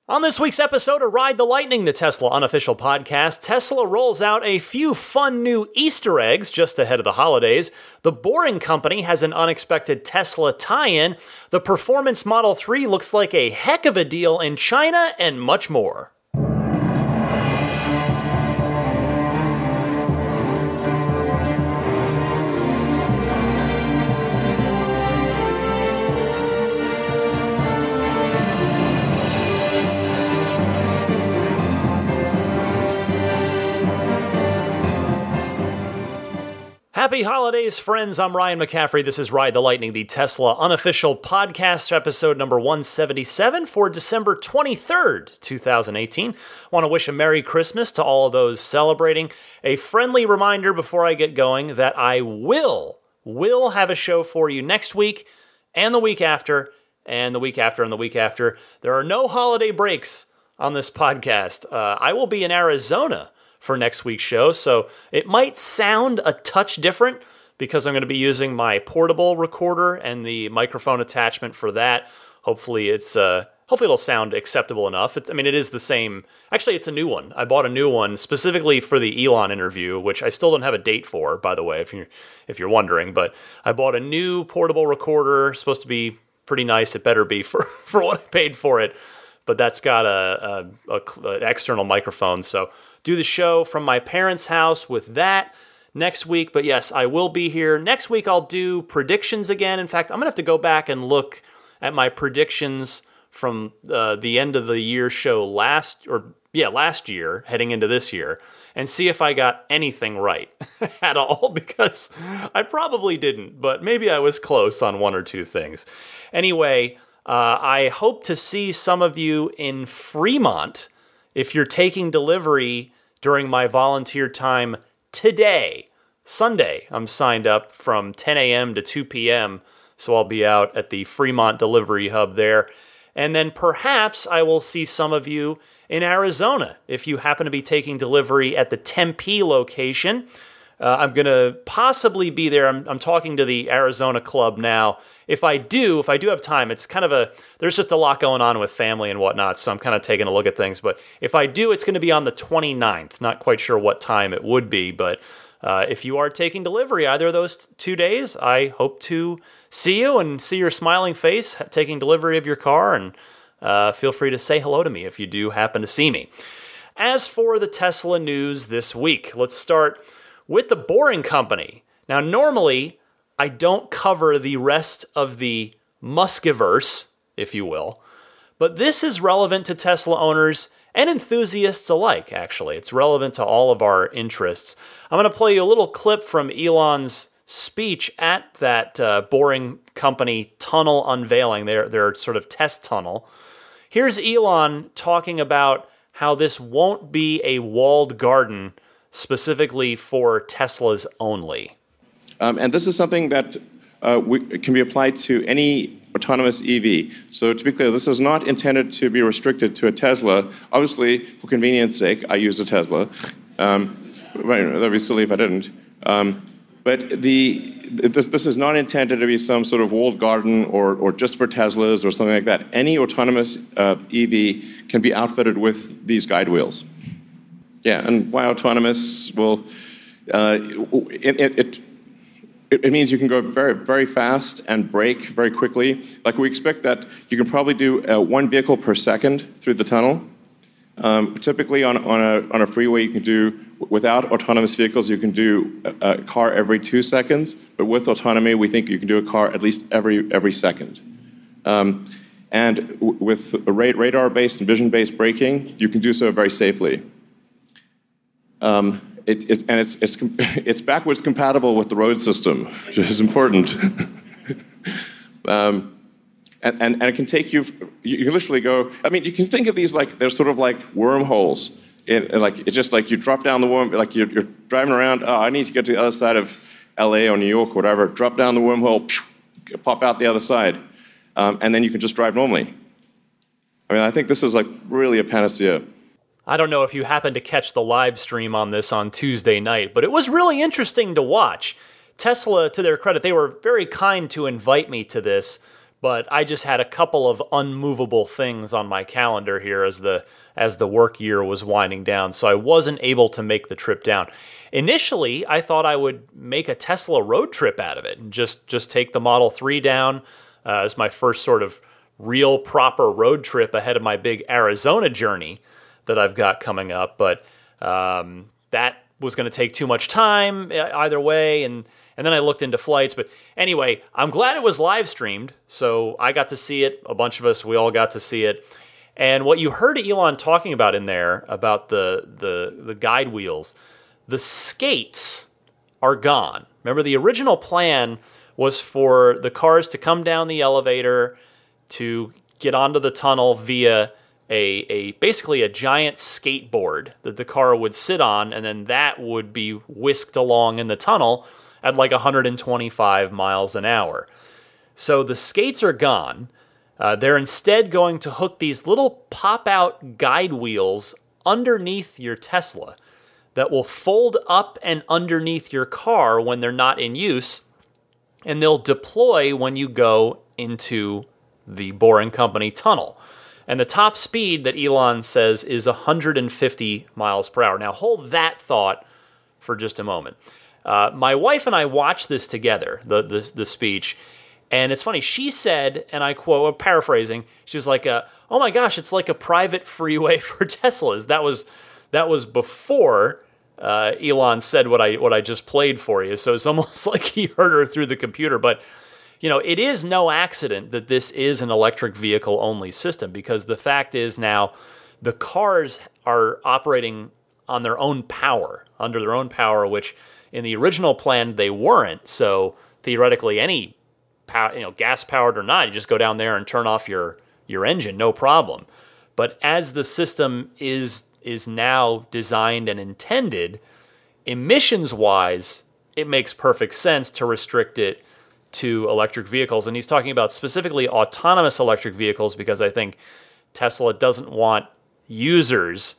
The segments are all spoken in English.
On this week's episode of Ride the Lightning, the Tesla unofficial podcast, Tesla rolls out a few fun new Easter eggs just ahead of the holidays. The Boring Company has an unexpected Tesla tie-in. The Performance Model 3 looks like a heck of a deal in China, and much more. Happy holidays, friends. I'm Ryan McCaffrey. This is Ride the Lightning, the Tesla unofficial podcast, episode number 177 for December 23rd, 2018. Want to wish a Merry Christmas to all of those celebrating. A friendly reminder before I get going that I will have a show for you next week and the week after and the week after and the week after. There are no holiday breaks on this podcast. I will be in Arizona for next week's show, so it might sound a touch different because I'm going to be using my portable recorder and the microphone attachment for that. Hopefully it'll sound acceptable enough. It is the same. Actually, it's a new one. I bought a new one specifically for the Elon interview, which I still don't have a date for, by the way, if you're wondering. But I bought a new portable recorder. It's supposed to be pretty nice. It better be for what I paid for it. But that's got an external microphone, so do the show from my parents' house with that next week. But yes, I will be here. Next week I'll do predictions again. In fact, I'm going to have to go back and look at my predictions from the end of the year show last year, heading into this year, and see if I got anything right at all, because I probably didn't, but maybe I was close on one or two things. Anyway, I hope to see some of you in Fremont if you're taking delivery during my volunteer time today, Sunday. I'm signed up from 10 a.m. to 2 p.m., so I'll be out at the Fremont delivery hub there. And then perhaps I will see some of you in Arizona if you happen to be taking delivery at the Tempe location. I'm going to possibly be there. I'm talking to the Arizona club now. If I do have time, it's kind of there's just a lot going on with family and whatnot, so I'm kind of taking a look at things. But if I do, it's going to be on the 29th. Not quite sure what time it would be, but if you are taking delivery either of those 2 days, I hope to see you and see your smiling face taking delivery of your car, and feel free to say hello to me if you do happen to see me. As for the Tesla news this week, let's start with the Boring Company. Now, normally, I don't cover the rest of the Muskiverse, if you will, but this is relevant to Tesla owners and enthusiasts alike, actually. It's relevant to all of our interests. I'm going to play you a little clip from Elon's speech at that Boring Company tunnel unveiling, their sort of test tunnel. Here's Elon talking about how this won't be a walled garden specifically for Teslas only. And this is something that can be applied to any autonomous EV. So to be clear, this is not intended to be restricted to a Tesla. Obviously, for convenience sake, I use a Tesla. That'd be silly if I didn't. But this is not intended to be some sort of walled garden or just for Teslas or something like that. Any autonomous EV can be outfitted with these guide wheels. Yeah, and why autonomous? Well, it means you can go very, very fast and brake very quickly. Like, we expect that you can probably do 1 vehicle per second through the tunnel. Typically on a freeway, you can do, without autonomous vehicles, you can do a car every 2 seconds. But with autonomy, we think you can do a car at least every second. And with radar-based and vision-based braking, you can do so very safely. It's backwards compatible with the road system, which is important. And it can take you can literally go, you can think of these like, they're sort of like wormholes. It's just like you drop down the worm, like you're driving around, I need to get to the other side of LA or New York or whatever, drop down the wormhole, pop out the other side, and then you can just drive normally. I think this is like really a panacea. I don't know if you happened to catch the live stream on this on Tuesday night, but it was really interesting to watch. Tesla, to their credit, they were very kind to invite me to this But I just had a couple of unmovable things on my calendar here as the work year was winding down, so I wasn't able to make the trip down. Initially, I thought I would make a Tesla road trip out of it and just take the Model 3 down as my first sort of real proper road trip ahead of my big Arizona journey that I've got coming up. But that was going to take too much time either way, and then I looked into flights. But anyway, I'm glad it was live streamed, so I got to see it. A bunch of us, we all got to see it. And what you heard Elon talking about in there, about the guide wheels, the skates are gone. Remember, the original plan was for the cars to come down the elevator to get onto the tunnel via basically a giant skateboard that the car would sit on, and then that would be whisked along in the tunnel at like 125 miles an hour. So the skates are gone. They're instead going to hook these little pop-out guide wheels underneath your Tesla that will fold up and underneath your car when they're not in use, and they'll deploy when you go into the Boring Company tunnel. And the top speed that Elon says is 150 miles per hour. Now hold that thought for just a moment. My wife and I watched this together, the speech, and it's funny. She said, and I quote, paraphrasing, she was like, "Oh my gosh, it's like a private freeway for Teslas." That was before Elon said what I just played for you. So it's almost like he heard her through the computer. But it is no accident that this is an electric vehicle only system, because the fact is now the cars are operating on their own power, under their own power, which in the original plan they weren't. So theoretically, any power, gas powered or not, you just go down there and turn off your engine, no problem. But as the system is now designed and intended, emissions wise, it makes perfect sense to restrict it to electric vehicles. And he's talking about specifically autonomous electric vehicles, because I think Tesla doesn't want users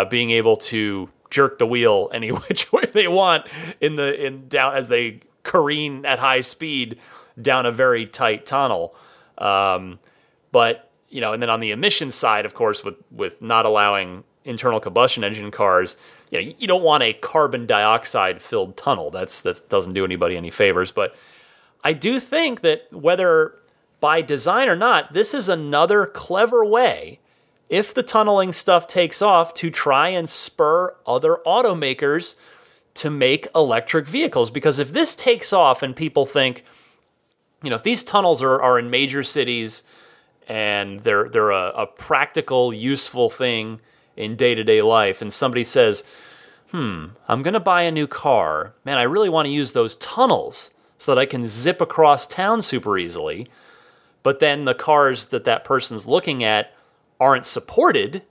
being able to jerk the wheel any which way they want down as they careen at high speed down a very tight tunnel. But and then on the emissions side, of course, with not allowing internal combustion engine cars, you don't want a carbon dioxide filled tunnel. That doesn't do anybody any favors. But I do think that whether by design or not, this is another clever way, if the tunneling stuff takes off, to try and spur other automakers to make electric vehicles. Because if this takes off and people think, if these tunnels are in major cities and they're a practical, useful thing in day-to-day life, and somebody says, I'm going to buy a new car. Man, I really want to use those tunnels so that I can zip across town super easily. But then the cars that person's looking at aren't supported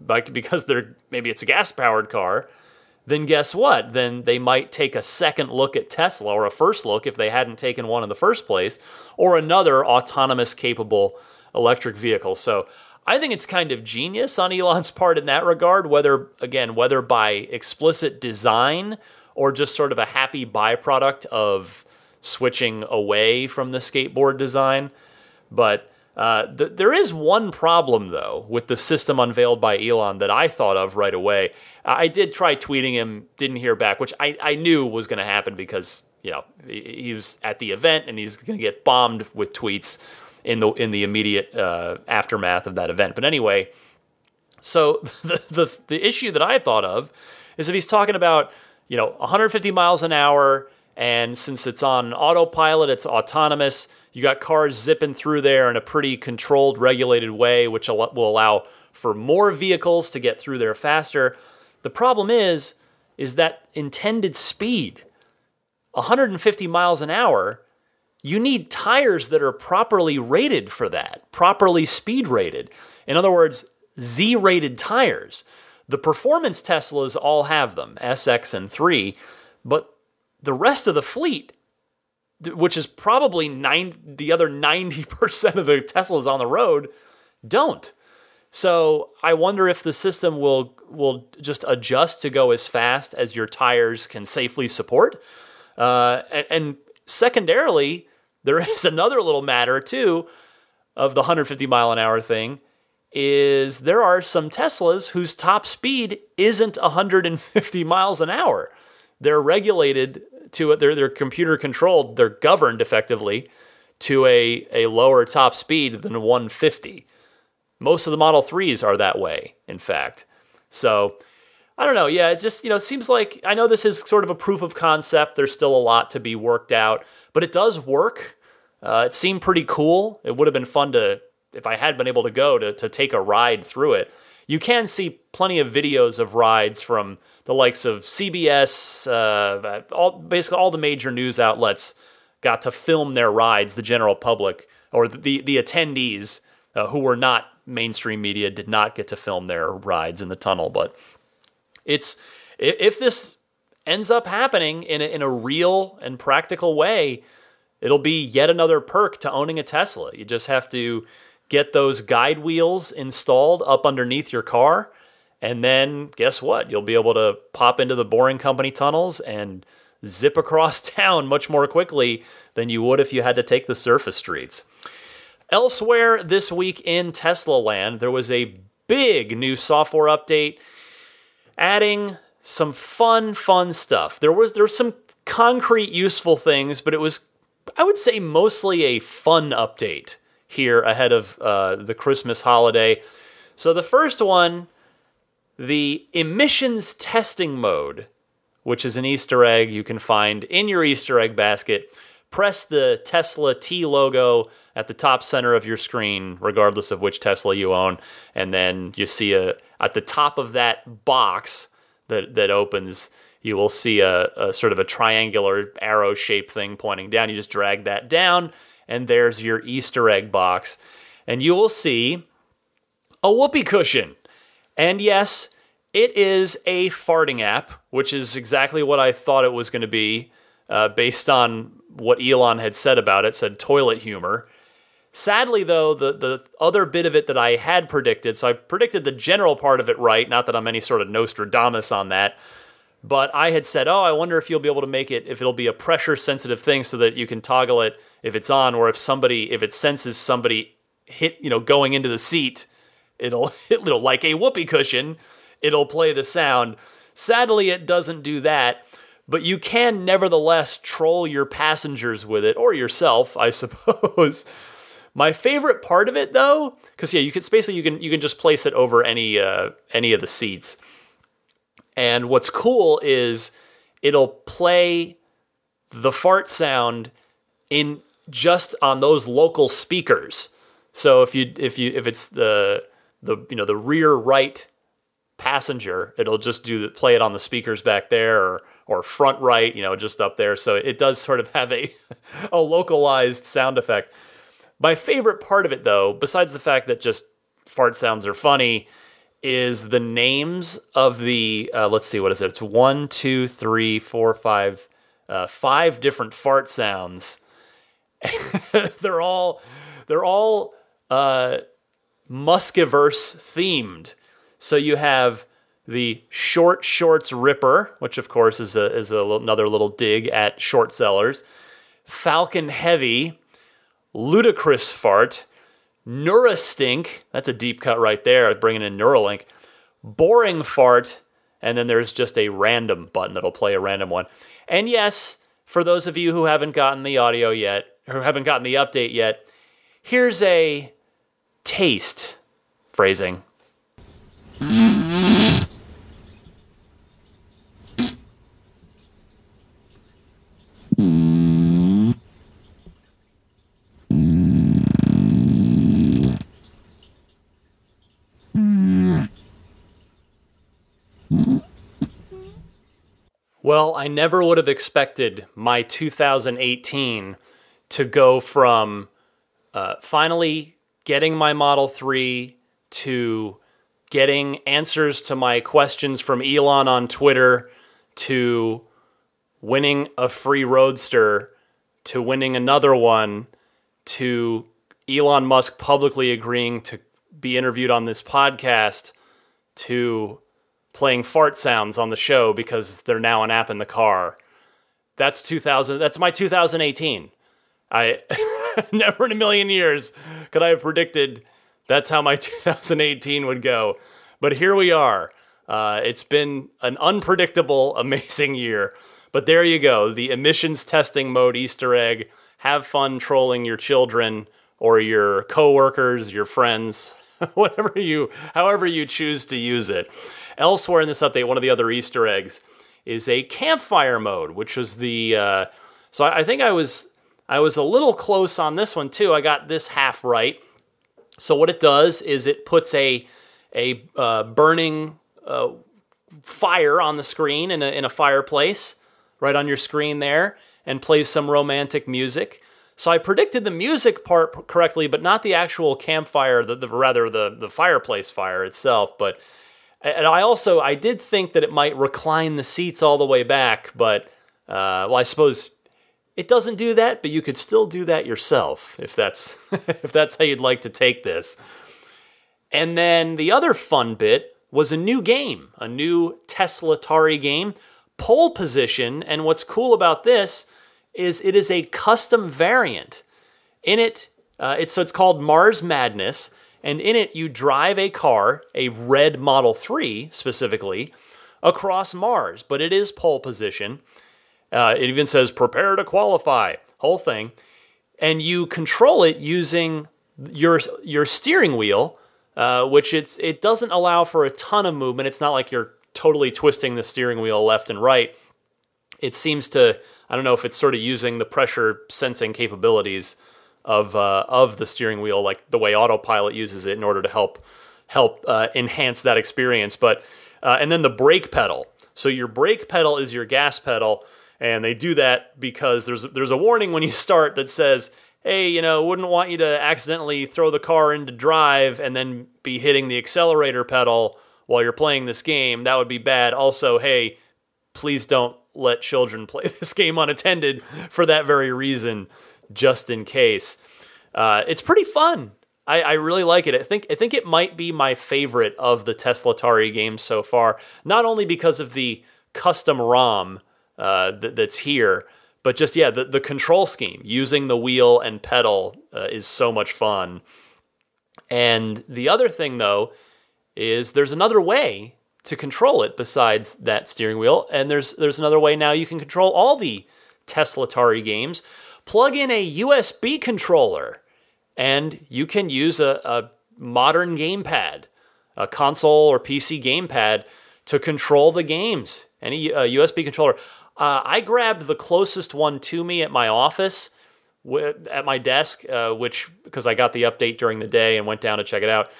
because maybe it's a gas-powered car. Then guess what? Then they might take a second look at Tesla, or a first look if they hadn't taken one in the first place, or another autonomous capable electric vehicle. So I think it's kind of genius on Elon's part in that regard, whether by explicit design or just sort of a happy byproduct of switching away from the skateboard design. But there is one problem, though, with the system unveiled by Elon that I thought of right away. I did try tweeting him, didn't hear back, which I knew was going to happen because he was at the event and he's going to get bombed with tweets in the immediate aftermath of that event. But anyway, so the issue that I thought of is if he's talking about 150 miles an hour, and since it's on autopilot, it's autonomous, you got cars zipping through there in a pretty controlled, regulated way, which will allow for more vehicles to get through there faster. The problem is that intended speed, 150 miles an hour, you need tires that are properly rated for that, properly speed rated. In other words, Z-rated tires. The performance Teslas all have them, SX and 3, but the rest of the fleet, which is probably the other 90% of the Teslas on the road, don't. So I wonder if the system will just adjust to go as fast as your tires can safely support. And secondarily, there is another little matter, too, of the 150 mile an hour thing, is there are some Teslas whose top speed isn't 150 miles an hour. They're regulated to it. They're computer controlled. They're governed effectively to a lower top speed than 150. Most of the Model 3s are that way, in fact. So, I don't know. Yeah, it just, it seems like, I know this is sort of a proof of concept. There's still a lot to be worked out, but it does work. It seemed pretty cool. It would have been fun to, if I had been able to go, to take a ride through it. You can see plenty of videos of rides from the likes of CBS, basically all the major news outlets got to film their rides. The general public, or the attendees who were not mainstream media, did not get to film their rides in the tunnel. But if this ends up happening in a real and practical way, it'll be yet another perk to owning a Tesla. You just have to get those guide wheels installed up underneath your car, and then guess what? You'll be able to pop into the Boring Company tunnels and zip across town much more quickly than you would if you had to take the surface streets. Elsewhere this week in Tesla land, there was a big new software update adding some fun stuff. There's some concrete useful things, but it was, I would say, mostly a fun update here ahead of the Christmas holiday. So the first one, the emissions testing mode, which is an Easter egg you can find in your Easter egg basket. Press the Tesla T logo at the top center of your screen, regardless of which Tesla you own, and then you see at the top of that box that opens, you will see a sort of a triangular arrow-shaped thing pointing down. You just drag that down, and there's your Easter egg box. And you will see a whoopee cushion. And yes, it is a farting app, which is exactly what I thought it was going to be, based on what Elon had said about it, said toilet humor. Sadly, though, the other bit of it that I had predicted, so I predicted the general part of it right, not that I'm any sort of Nostradamus on that, but I had said, I wonder if you'll be able to make it, if it'll be a pressure-sensitive thing so that you can toggle it if it's on, or if it senses somebody going into the seat, it'll like a whoopee cushion, it'll play the sound. Sadly, it doesn't do that, but you can nevertheless troll your passengers with it, or yourself, I suppose. My favorite part of it, though, because you can just place it over any of the seats. And what's cool is it'll play the fart sound in just on those local speakers. So if it's the rear right passenger, it'll just play it on the speakers back there, or front right, just up there. So it does sort of have a localized sound effect. My favorite part of it, though, besides the fact that just fart sounds are funny, is the names of the, let's see, what is it? It's 1, 2, 3, 4, 5, 5 different fart sounds. They're all Muskiverse themed. So you have the Short Shorts Ripper, which of course is another little dig at short sellers. Falcon Heavy, Ludicrous Fart, Neurastink, that's a deep cut right there, bringing in Neuralink, Boring Fart, and then there's just a random button that'll play a random one. And yes, for those of you who haven't gotten the audio yet, or haven't gotten the update yet, here's a taste phrasing. Well, I never would have expected my 2018 to go from finally getting my Model 3 to getting answers to my questions from Elon on Twitter, to winning a free Roadster, to winning another one, to Elon Musk publicly agreeing to be interviewed on this podcast, to playing fart sounds on the show because they're now an app in the car. That's my 2018. I never in a million years could I have predicted that's how my 2018 would go. But here we are. It's been an unpredictable, amazing year. But there you go, the emissions testing mode Easter egg. Have fun trolling your children or your coworkers, your friends, however you choose to use it. Elsewhere in this update, one of the other Easter eggs is a campfire mode, which was the... so I think I was a little close on this one too. I got this half right. So what it does is it puts a burning fire on the screen in a fireplace right on your screen there and plays some romantic music. So I predicted the music part correctly, but not the actual campfire, rather the fireplace fire itself. But and I did think that it might recline the seats all the way back, but well, I suppose it doesn't do that, but you could still do that yourself if that's if that's how you'd like to take this. And then the other fun bit was a new game, a new Tesla Atari game, Pole Position. And what's cool about this is it is a custom variant. In it, it's called Mars Madness, and in it you drive a car, a red Model 3 specifically, across Mars. But it is pole position. It even says prepare to qualify, whole thing, and you control it using your steering wheel, which it doesn't allow for a ton of movement. It's not like you're totally twisting the steering wheel left and right. It seems to, I don't know if it's sort of using the pressure sensing capabilities of the steering wheel, like the way autopilot uses it in order to help enhance that experience. But and then the brake pedal. So your brake pedal is your gas pedal. And they do that because there's a warning when you start that says, hey, wouldn't want you to accidentally throw the car into drive and then be hitting the accelerator pedal while you're playing this game. That would be bad. Also, hey, please don't let children play this game unattended for that very reason, just in case. It's pretty fun. I really like it. I think it might be my favorite of the Tesla Atari games so far, not only because of the custom ROM that's here, but just, the control scheme, using the wheel and pedal is so much fun. And the other thing, though, is there's another way to control it besides that steering wheel, and there's another way now you can control all the Tesla Atari games. Plug in a USB controller, and you can use a modern gamepad, a console or PC gamepad, to control the games. Any USB controller. I grabbed the closest one to me at my office, at my desk, because I got the update during the day and went down to check it out.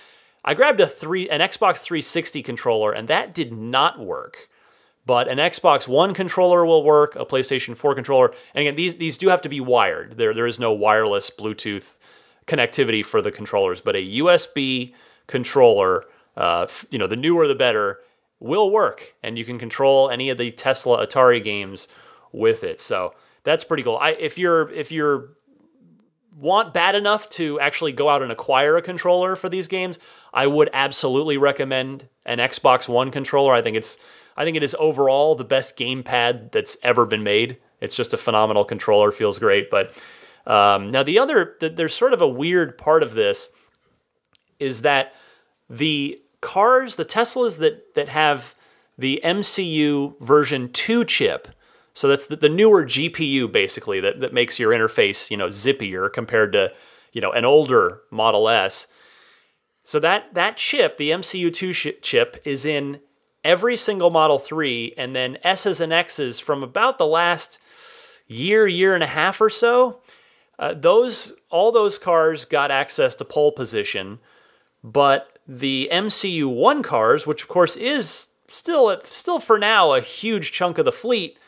I grabbed an Xbox 360 controller, and that did not work. But an Xbox One controller will work, a PlayStation 4 controller. And again, these do have to be wired. There is no wireless Bluetooth connectivity for the controllers, but a USB controller, the newer the better, will work, and you can control any of the Tesla Atari games with it. So that's pretty cool. If you're want bad enough to actually go out and acquire a controller for these games, I would absolutely recommend an Xbox One controller. I think it is overall the best gamepad that's ever been made. It's just a phenomenal controller, feels great. But now there's sort of a weird part of this is that the cars, the Teslas that have the MCU version 2 chip, so that's the newer GPU basically that makes your interface, zippier compared to, an older Model S. So that chip, the MCU 2 chip, is in every single Model 3, and then S's and X's from about the last year and a half or so. All those cars got access to pole position, but the MCU 1 cars, which of course is still for now a huge chunk of the fleet,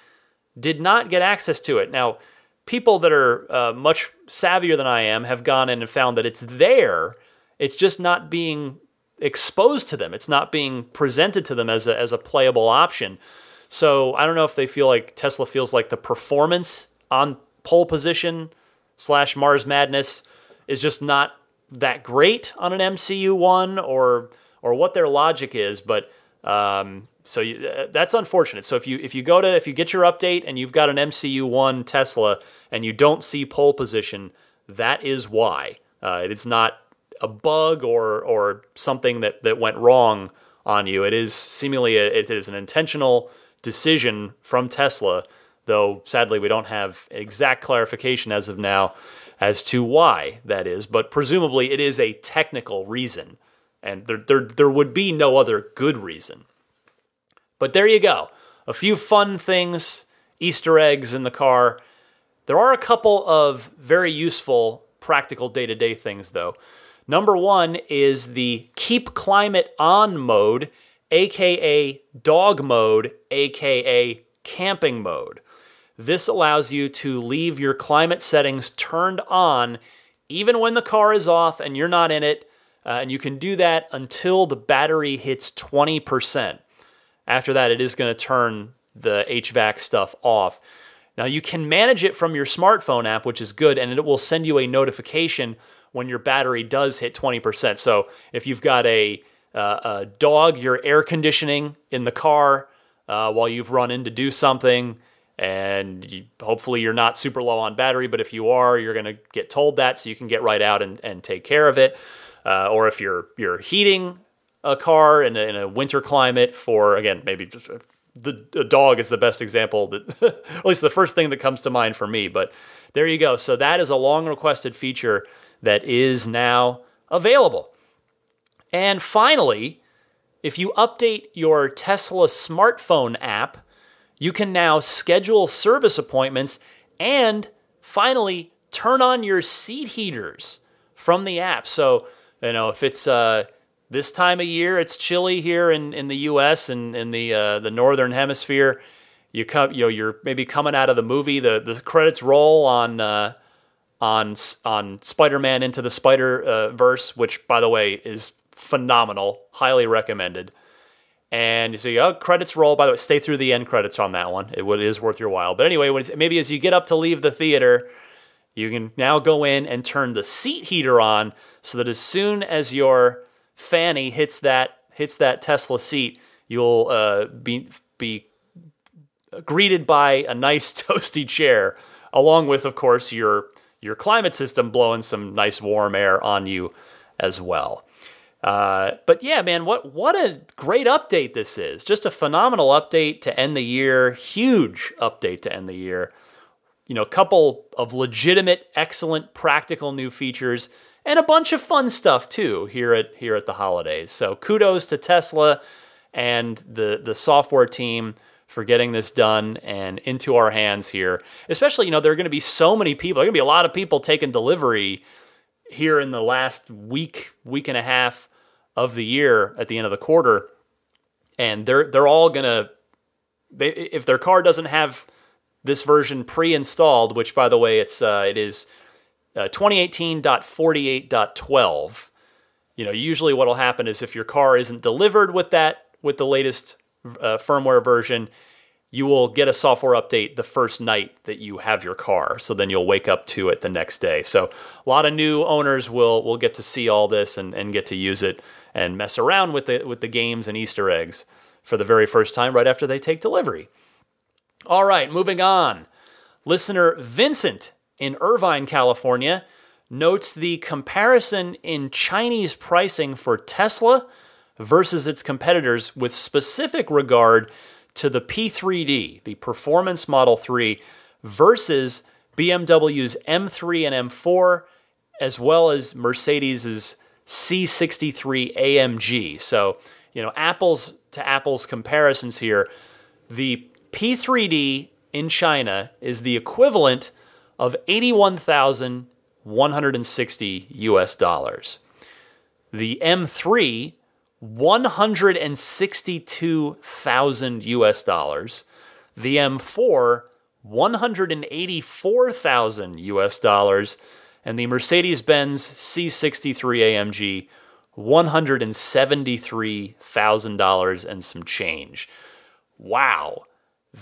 did not get access to it. Now, people that are much savvier than I am have gone in and found that it's there. It's just not being exposed to them. It's not being presented to them as a playable option. So I don't know if they feel like Tesla feels like the performance on pole position / Mars Madness is just not that great on an MCU one, or what their logic is, but that's unfortunate. So if you get your update and you've got an MCU1 Tesla and you don't see pole position, that is why. It is not a bug or something that went wrong on you. It is seemingly it is an intentional decision from Tesla, though sadly we don't have exact clarification as of now as to why that is. But presumably it is a technical reason, and there would be no other good reason. But there you go. A few fun things, Easter eggs in the car. There are a couple of very useful, practical day-to-day things, though. Number one is the keep climate on mode, aka dog mode, aka camping mode. This allows you to leave your climate settings turned on even when the car is off and you're not in it, and you can do that until the battery hits 20%. After that, it is going to turn the HVAC stuff off. Now, you can manage it from your smartphone app, which is good, and it will send you a notification when your battery does hit 20%. So if you've got a dog, your air conditioning in the car while you've run in to do something, and hopefully you're not super low on battery, but if you are, you're going to get told that so you can get right out and take care of it. Or if you're heating a car in a winter climate for, again, maybe just the dog is the best example, that at least the first thing that comes to mind for me. But there you go. So that is a long requested feature that is now available. And finally, if you update your Tesla smartphone app, you can now schedule service appointments and finally turn on your seat heaters from the app. So, if it's this time of year, it's chilly here in the U.S. and in the northern hemisphere. You're maybe coming out of the movie. The credits roll on Spider-Man Into the Spider-Verse, which, by the way, is phenomenal. Highly recommended. And you say, credits roll. By the way, stay through the end credits on that one. It is worth your while. But anyway, maybe as you get up to leave the theater, you can now go in and turn the seat heater on so that as soon as your fanny hits that Tesla seat, you'll be greeted by a nice toasty chair, along with, of course, your climate system blowing some nice warm air on you as well. But yeah, man, what a great update this is. Just a phenomenal update to end the year. Huge update to end the year. A couple of legitimate, excellent, practical new features, and a bunch of fun stuff too here at the holidays. So kudos to Tesla and the software team for getting this done and into our hands here. Especially, there are going to be so many people. There are going to be a lot of people taking delivery here in the last week and a half of the year at the end of the quarter, and they're all gonna. If their car doesn't have this version pre-installed, which by the way it is 2018.48.12. Usually what'll happen is if your car isn't delivered with the latest firmware version, you will get a software update the first night that you have your car. So then you'll wake up to it the next day. So a lot of new owners will get to see all this and get to use it and mess around with the games and Easter eggs for the very first time right after they take delivery. All right, moving on. Listener Vincent in Irvine, California, notes the comparison in Chinese pricing for Tesla versus its competitors with specific regard to the P3D, the Performance Model 3, versus BMW's M3 and M4, as well as Mercedes's C63 AMG. So, apples to apples comparisons here. The P3D in China is the equivalent of $81,160 US. The M3, $162,000 US. The M4, $184,000 US. And the Mercedes-Benz C63 AMG, $173,000 and some change. Wow.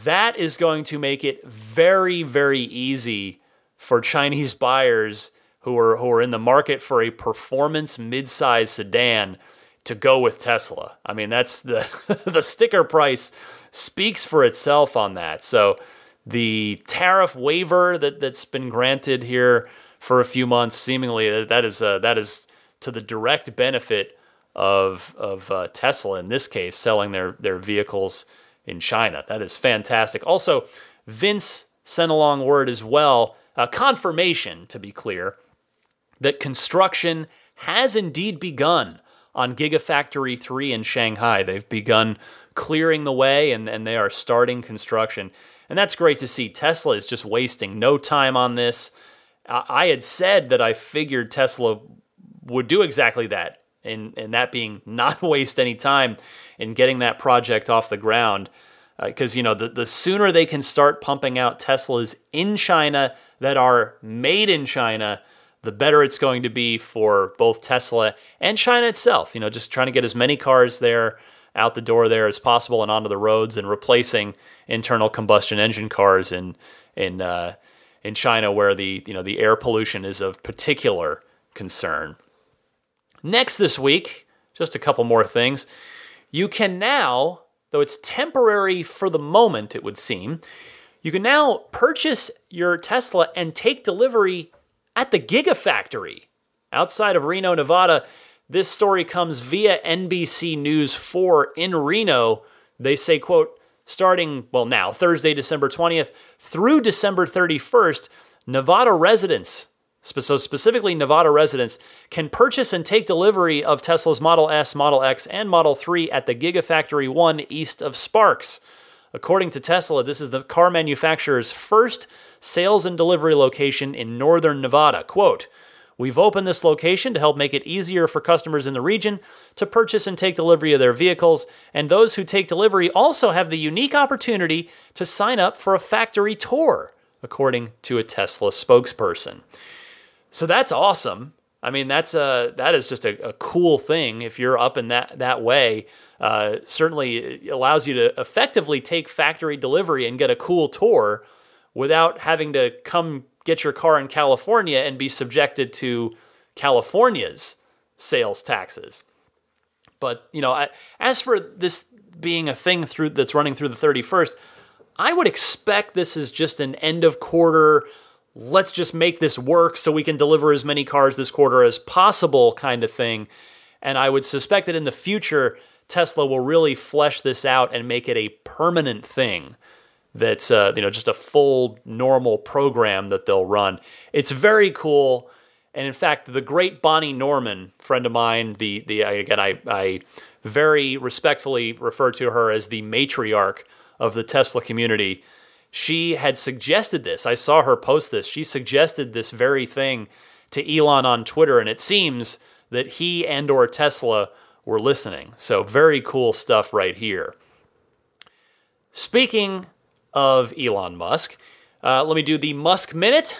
That is going to make it very, very easy for Chinese buyers who are in the market for a performance midsize sedan to go with Tesla. I mean, that's the the sticker price speaks for itself on that. So the tariff waiver that's been granted here for a few months, seemingly that is to the direct benefit of Tesla in this case, selling their vehicles in China. That is fantastic. Also, Vince sent along word as well, confirmation to be clear, that construction has indeed begun on Gigafactory 3 in Shanghai. They've begun clearing the way and they are starting construction. And that's great to see. Tesla is just wasting no time on this. I had said that I figured Tesla would do exactly that, and that being not waste any time in getting that project off the ground. Because, the sooner they can start pumping out Teslas in China that are made in China, the better it's going to be for both Tesla and China itself. Just trying to get as many cars there, out the door there as possible and onto the roads, and replacing internal combustion engine cars in China, where the air pollution is of particular concern. Next this week, just a couple more things. You can now, though it's temporary for the moment, it would seem, you can now purchase your Tesla and take delivery at the Gigafactory outside of Reno, Nevada. This story comes via NBC News 4 in Reno. They say, quote, starting, now, Thursday, December 20th through December 31st, Nevada residents, so specifically Nevada residents, can purchase and take delivery of Tesla's Model S, Model X, and Model 3 at the Gigafactory 1 east of Sparks. According to Tesla, this is the car manufacturer's first sales and delivery location in northern Nevada. Quote, "We've opened this location to help make it easier for customers in the region to purchase and take delivery of their vehicles, and those who take delivery also have the unique opportunity to sign up for a factory tour," according to a Tesla spokesperson. So that's awesome. I mean, that is just a cool thing if you're up in that way. Certainly it allows you to effectively take factory delivery and get a cool tour without having to come get your car in California and be subjected to California's sales taxes. But, as for this being a thing that's running through the 31st, I would expect this is just an end of quarter, let's just make this work so we can deliver as many cars this quarter as possible kind of thing. And I would suspect that in the future, Tesla will really flesh this out and make it a permanent thing that's just a full normal program that they'll run. It's very cool. And in fact, the great Bonnie Norman, friend of mine, I very respectfully refer to her as the matriarch of the Tesla community. She had suggested this. I saw her post this. She suggested this very thing to Elon on Twitter, and it seems that he and or Tesla were listening. So very cool stuff right here. Speaking of Elon Musk, let me do the Musk Minute,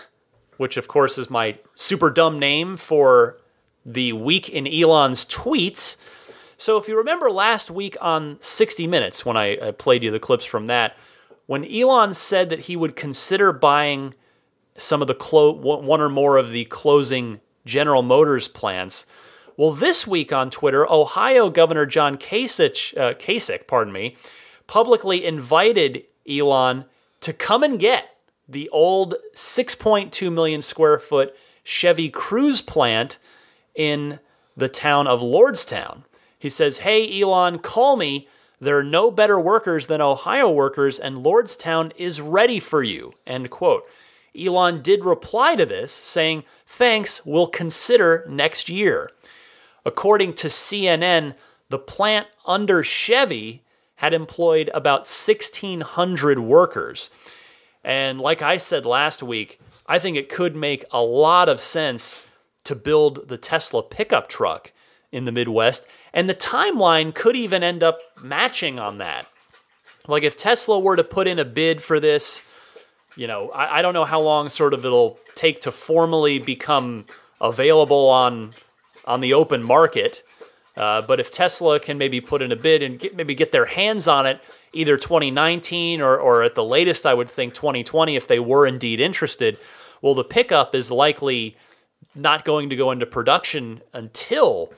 which of course is my super dumb name for the week in Elon's tweets. So if you remember last week on 60 Minutes, when I played you the clips from that, when Elon said that he would consider buying some of the one or more of the closing General Motors plants, well, this week on Twitter, Ohio Governor John Kasich, publicly invited Elon to come and get the old 6.2 million square foot Chevy Cruze plant in the town of Lordstown. He says, "Hey, Elon, call me. There are no better workers than Ohio workers, and Lordstown is ready for you," end quote. Elon did reply to this, saying, "Thanks, we'll consider next year." According to CNN, the plant under Chevy had employed about 1,600 workers. And like I said last week, I think it could make a lot of sense to build the Tesla pickup truck in the Midwest, and the timeline could even end up matching on that. Like if Tesla were to put in a bid for this, I don't know how long sort of it'll take to formally become available on the open market. But if Tesla can maybe put in a bid and get their hands on it, either 2019 or at the latest, I would think 2020, if they were indeed interested, well, the pickup is likely not going to go into production until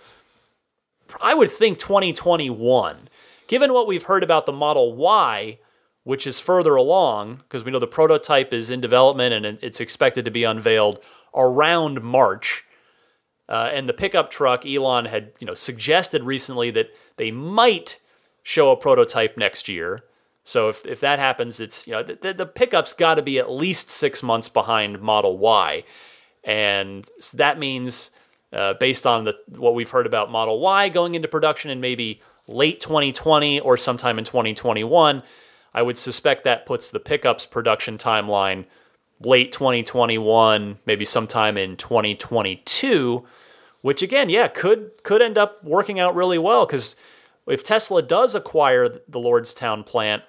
I would think 2021. Given what we've heard about the Model Y, which is further along, because we know the prototype is in development and it's expected to be unveiled around March. And the pickup truck, Elon had suggested recently that they might show a prototype next year. So if that happens, it's the pickup's got to be at least 6 months behind Model Y, and so that means based on what we've heard about Model Y going into production in maybe late 2020 or sometime in 2021, I would suspect that puts the pickup's production timeline late 2021, maybe sometime in 2022, which again, could end up working out really well, because if Tesla does acquire the Lordstown plant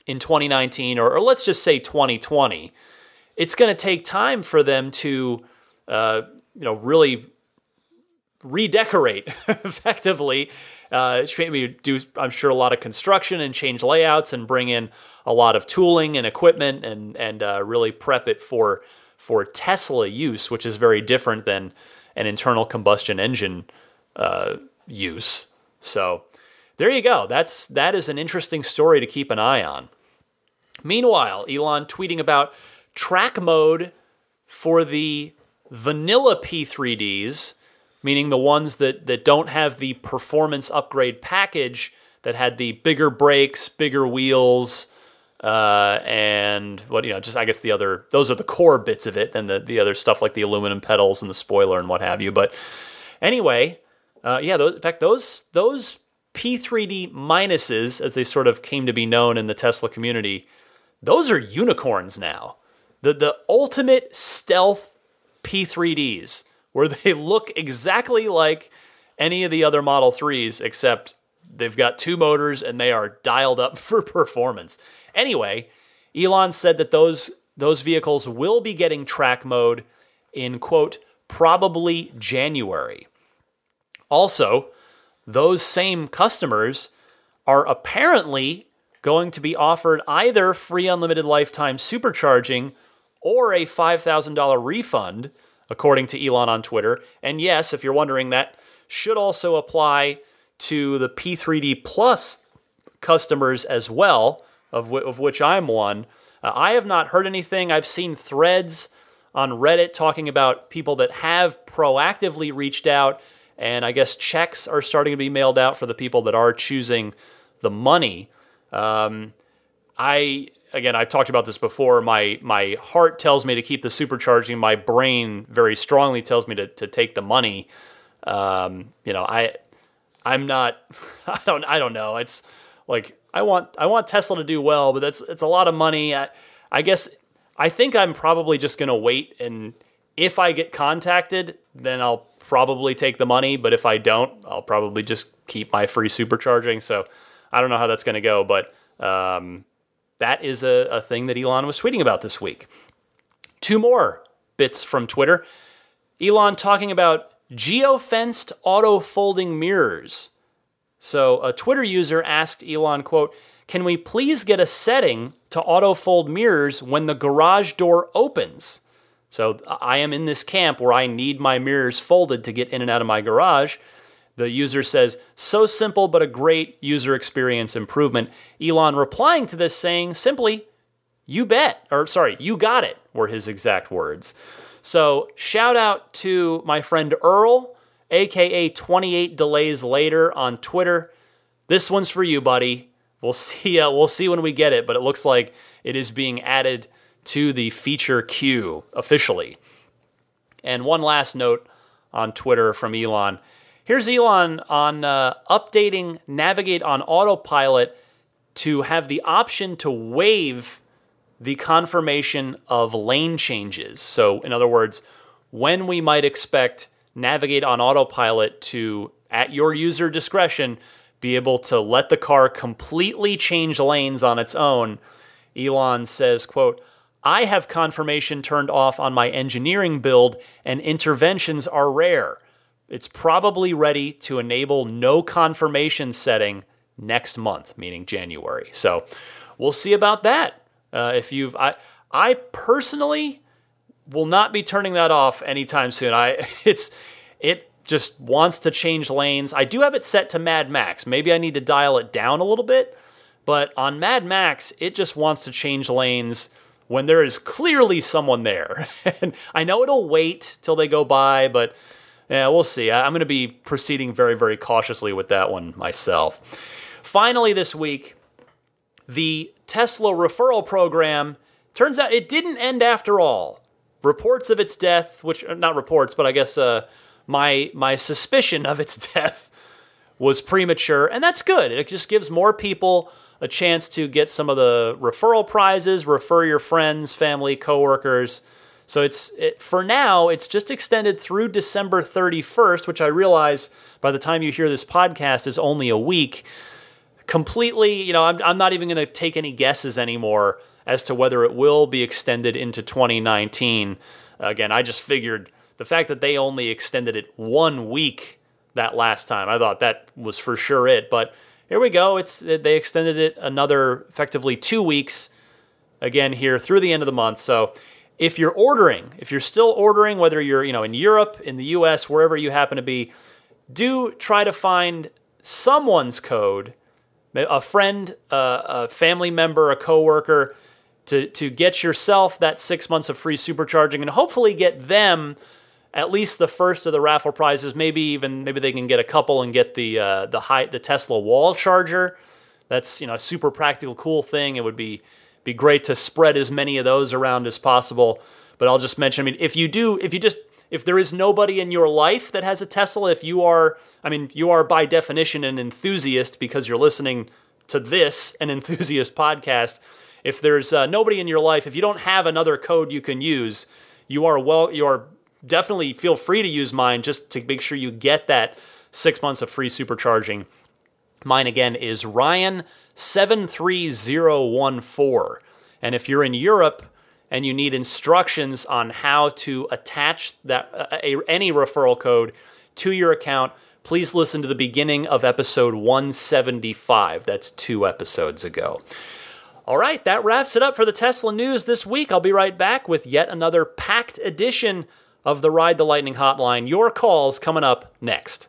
in 2019, or let's just say 2020, it's going to take time for them to really redecorate effectively. Maybe do, I'm sure, a lot of construction and change layouts and bring in a lot of tooling and equipment and really prep it for Tesla use, which is very different than an internal combustion engine use. So there you go. That is an interesting story to keep an eye on. Meanwhile, Elon tweeting about track mode for the vanilla P3Ds, meaning the ones that don't have the performance upgrade package that had the bigger brakes, bigger wheels, and I guess those are the core bits of it, and the other stuff like the aluminum pedals and the spoiler and what have you. But anyway, in fact, those P3D minuses, as they sort of came to be known in the Tesla community, those are unicorns now. The ultimate stealth P3Ds, where they look exactly like any of the other Model 3s, except they've got two motors and they are dialed up for performance. Anyway, Elon said that those vehicles will be getting track mode in, quote, probably January. Also, those same customers are apparently going to be offered either free unlimited lifetime supercharging or a $5,000 refund, according to Elon on Twitter. And yes, if you're wondering, that should also apply to the P3D Plus customers as well, of which I'm one. I have not heard anything. I've seen threads on Reddit talking about people that have proactively reached out, and I guess checks are starting to be mailed out for the people that are choosing the money. I've talked about this before. My heart tells me to keep the supercharging. My brain very strongly tells me to take the money. I'm not. I don't know. It's like I want Tesla to do well, but it's a lot of money. I guess I think I'm probably just gonna wait, and if I get contacted, then I'll probably take the money. But if I don't, I'll probably just keep my free supercharging. So I don't know how that's gonna go, but that is a thing that Elon was tweeting about this week. Two more bits from Twitter. Elon talking about geo-fenced auto-folding mirrors. So a Twitter user asked Elon, quote, "Can we please get a setting to auto-fold mirrors when the garage door opens?" So I am in this camp where I need my mirrors folded to get in and out of my garage. The user says, "So simple, but a great user experience improvement." Elon replying to this saying simply, "You bet," or sorry, "You got it," were his exact words. So shout out to my friend Earl, aka 28 Delays Later on Twitter. This one's for you, buddy. We'll see when we get it, but it looks like it is being added to the feature queue officially. And one last note on Twitter from Elon. Here's Elon on updating Navigate on Autopilot to have the option to waive the confirmation of lane changes. So in other words, when we might expect Navigate on Autopilot to, at your user discretion, be able to let the car completely change lanes on its own, Elon says, quote, "I have confirmation turned off on my engineering build and interventions are rare. It's probably ready to enable no confirmation setting next month," meaning January. So we'll see about that. I personally will not be turning that off anytime soon. just wants to change lanes. I do have it set to Mad Max. Maybe I need to dial it down a little bit, but on Mad Max, it just wants to change lanes when there is clearly someone there. And I know it'll wait till they go by, but yeah, we'll see. I'm going to be proceeding very, very cautiously with that one myself. Finally this week, the Tesla referral program, turns out it didn't end after all. Reports of its death, which, not reports, but I guess my suspicion of its death was premature, and that's good. It just gives more people a chance to get some of the referral prizes, refer your friends, family, coworkers. So for now, it's just extended through December 31st, which I realize by the time you hear this podcast is only a week. Completely, I'm not even going to take any guesses anymore as to whether it will be extended into 2019. Again, I just figured the fact that they only extended it 1 week that last time, I thought that was for sure it. But here we go. They extended it another, effectively 2 weeks, again here through the end of the month. So if you're still ordering, whether you're in Europe, in the US, wherever you happen to be, do try to find someone's code, a friend, a family member, a coworker, to get yourself that 6 months of free supercharging, and hopefully get them at least the first of the raffle prizes. Maybe they can get a couple and get the Tesla wall charger. That's a super practical, cool thing. It would be great to spread as many of those around as possible. But I'll just mention, if there is nobody in your life that has a Tesla, you are by definition an enthusiast because you're listening to this, an enthusiast podcast. If there's nobody in your life, if you don't have another code you can use, you are definitely feel free to use mine just to make sure you get that 6 months of free supercharging. Mine again is Ryan73014. And if you're in Europe and you need instructions on how to attach any referral code to your account, please listen to the beginning of episode 175. That's 2 episodes ago. All right, that wraps it up for the Tesla news this week. I'll be right back with yet another packed edition of the Ride the Lightning Hotline. Your calls coming up next.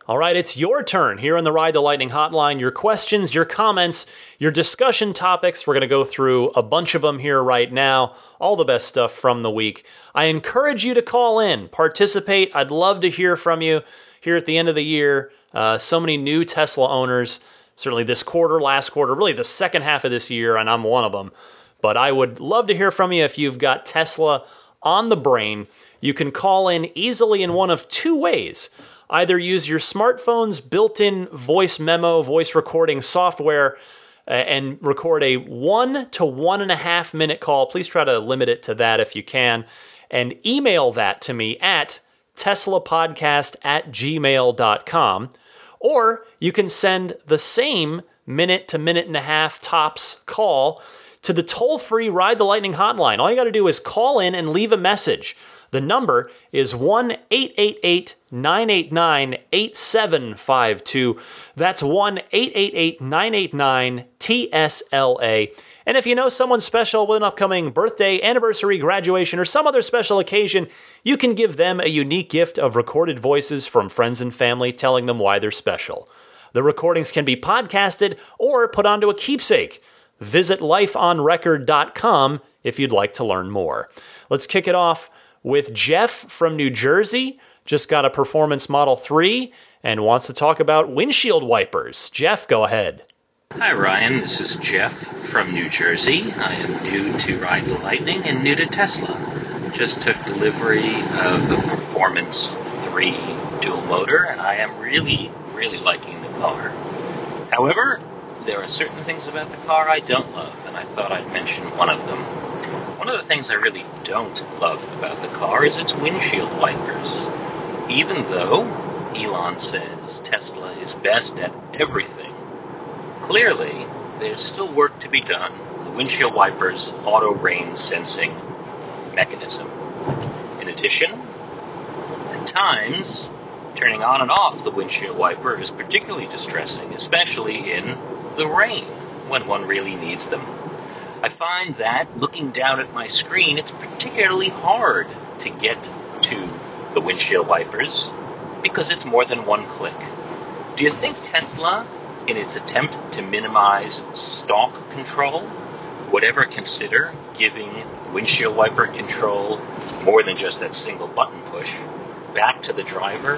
All right, it's your turn here on the Ride the Lightning Hotline. Your questions, your comments, your discussion topics. We're going to go through a bunch of them here right now. All the best stuff from the week. I encourage you to call in, participate. I'd love to hear from you here at the end of the year. So many new Tesla owners, certainly this quarter, last quarter, really the second half of this year, and I'm one of them. But I would love to hear from you if you've got Tesla on the brain. You can call in easily in one of 2 ways. Either use your smartphone's built-in voice memo, voice recording software, and record a 1 to 1.5 minute call. Please try to limit it to that if you can. And email that to me at teslapodcast@gmail.com. Or you can send the same minute to minute and a half tops call to the toll-free Ride the Lightning hotline. All you got to do is call in and leave a message. The number is 1-888-989-8752. That's 1-888-989-TSLA. And if you know someone special with an upcoming birthday, anniversary, graduation, or some other special occasion, you can give them a unique gift of recorded voices from friends and family telling them why they're special. The recordings can be podcasted or put onto a keepsake. Visit lifeonrecord.com if you'd like to learn more. Let's kick it off with Jeff from New Jersey. Just got a Performance Model 3 and wants to talk about windshield wipers. Jeff, go ahead. Hi Ryan, this is Jeff from New Jersey. I am new to Ride the Lightning and new to Tesla. Just took delivery of the Performance 3 dual motor and I am really liking the car. However, there are certain things about the car I don't love, and I thought I'd mention one of them. One of the things I really don't love about the car is its windshield wipers. Even though Elon says Tesla is best at everything, clearly there's still work to be done with the windshield wipers' auto rain sensing mechanism. In addition, at times, turning on and off the windshield wiper is particularly distressing, especially in the rain when one really needs them. I find that, looking down at my screen, it's particularly hard to get to the windshield wipers because it's more than one click. Do you think Tesla, in its attempt to minimize stalk control, would ever consider giving windshield wiper control, more than just that single button push, back to the driver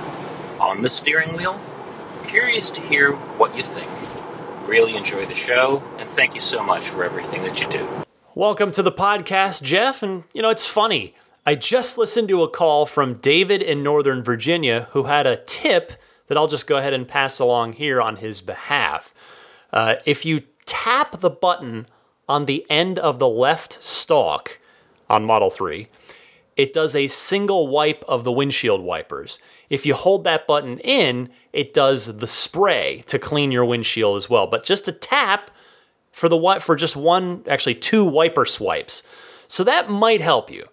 on the steering wheel? Curious to hear what you think. Really enjoy the show, and thank you so much for everything that you do. Welcome to the podcast, Jeff. And, it's funny. I just listened to a call from David in Northern Virginia who had a tip that I'll just go ahead and pass along here on his behalf. If you tap the button on the end of the left stalk on Model 3, it does a single wipe of the windshield wipers. If you hold that button in, it does the spray to clean your windshield as well. But just a tap for just two wiper swipes. So that might help you.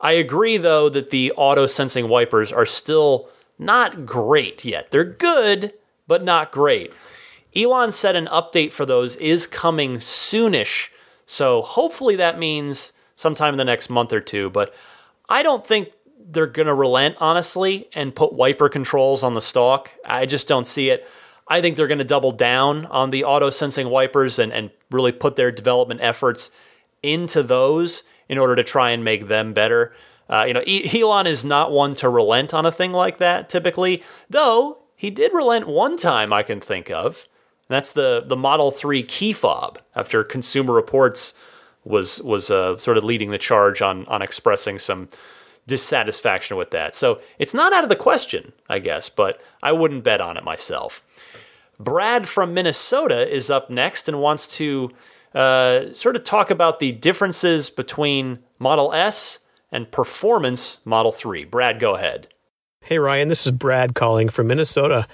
I agree, though, that the auto-sensing wipers are still not great yet. They're good, but not great. Elon said an update for those is coming soonish, so hopefully that means sometime in the next month or two, but I don't think they're going to relent, honestly, and put wiper controls on the stalk. I just don't see it. I think they're going to double down on the auto-sensing wipers and really put their development efforts into those in order to try and make them better. Elon is not one to relent on a thing like that, typically, though he did relent one time I can think of. And that's the Model 3 key fob, after Consumer Reports was sort of leading the charge on expressing some dissatisfaction with that. So it's not out of the question, I guess, but I wouldn't bet on it myself. Brad from Minnesota is up next and wants to sort of talk about the differences between Model S and performance Model 3. Brad, go ahead. Hey, Ryan, this is Brad calling from Minnesota.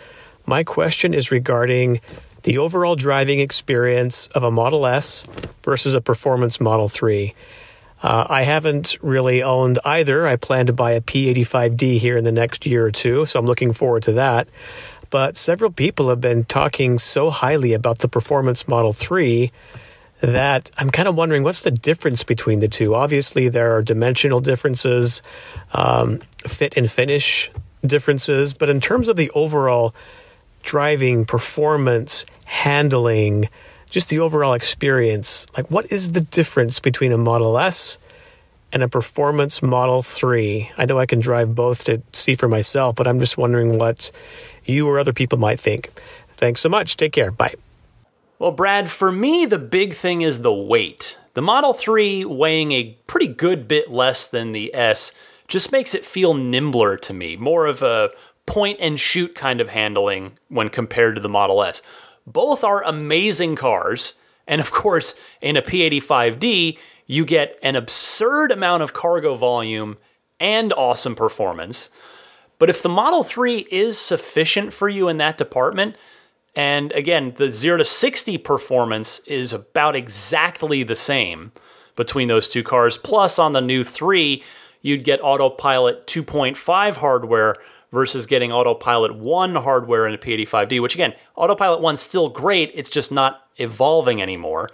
My question is regarding the overall driving experience of a Model S versus a performance Model 3. I haven't really owned either. I plan to buy a P85D here in the next year or two, so I'm looking forward to that. But several people have been talking so highly about the performance Model 3 that I'm kind of wondering what's the difference between the two. Obviously, there are dimensional differences, fit and finish differences, but in terms of the overall driving, performance, handling, just the overall experience, like what is the difference between a Model S and a performance Model 3? I know I can drive both to see for myself, but I'm just wondering what you or other people might think. Thanks so much. Take care. Bye. Well, Brad, for me, the big thing is the weight. The Model 3 weighing a pretty good bit less than the S just makes it feel nimbler to me, more of a point and shoot kind of handling when compared to the Model S. Both are amazing cars, and of course, in a P85D, you get an absurd amount of cargo volume and awesome performance. But if the Model 3 is sufficient for you in that department, and again, the 0 to 60 performance is about exactly the same between those two cars, plus on the new 3, you'd get Autopilot 2.5 hardware versus getting Autopilot 1 hardware in a P85D, which again, Autopilot 1's still great, it's just not evolving anymore.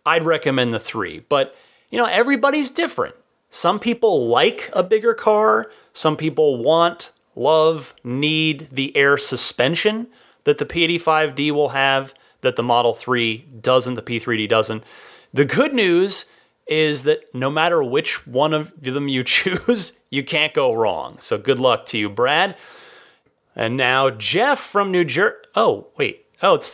I'd recommend the 3, but everybody's different. Some people like a bigger car, some people want, love, need the air suspension that the P85D will have, that the Model 3 doesn't, the P3D doesn't. The good news is that no matter which one of them you choose, you can't go wrong. So good luck to you, Brad. And now Jeff from New Jersey. Oh, wait. Oh, it's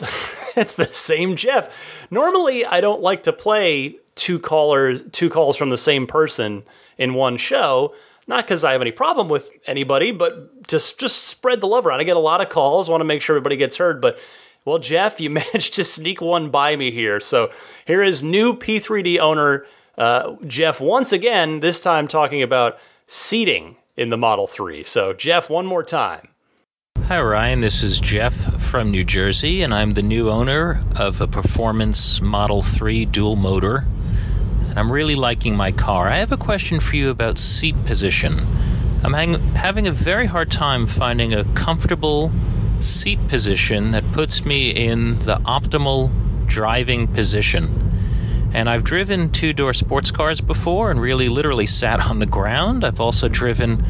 the same Jeff. Normally, I don't like to play two calls from the same person in one show. Not because I have any problem with anybody, but just spread the love around. I get a lot of calls, want to make sure everybody gets heard. But, well, Jeff, you managed to sneak one by me here. So here is new P3D owner Jeff once again, this time talking about seating in the Model 3. So, Jeff, one more time. Hi, Ryan. This is Jeff from New Jersey, and I'm the new owner of a Performance Model 3 dual motor. And I'm really liking my car. I have a question for you about seat position. I'm having a very hard time finding a comfortable seat position that puts me in the optimal driving position. And I've driven two-door sports cars before and really literally sat on the ground. I've also driven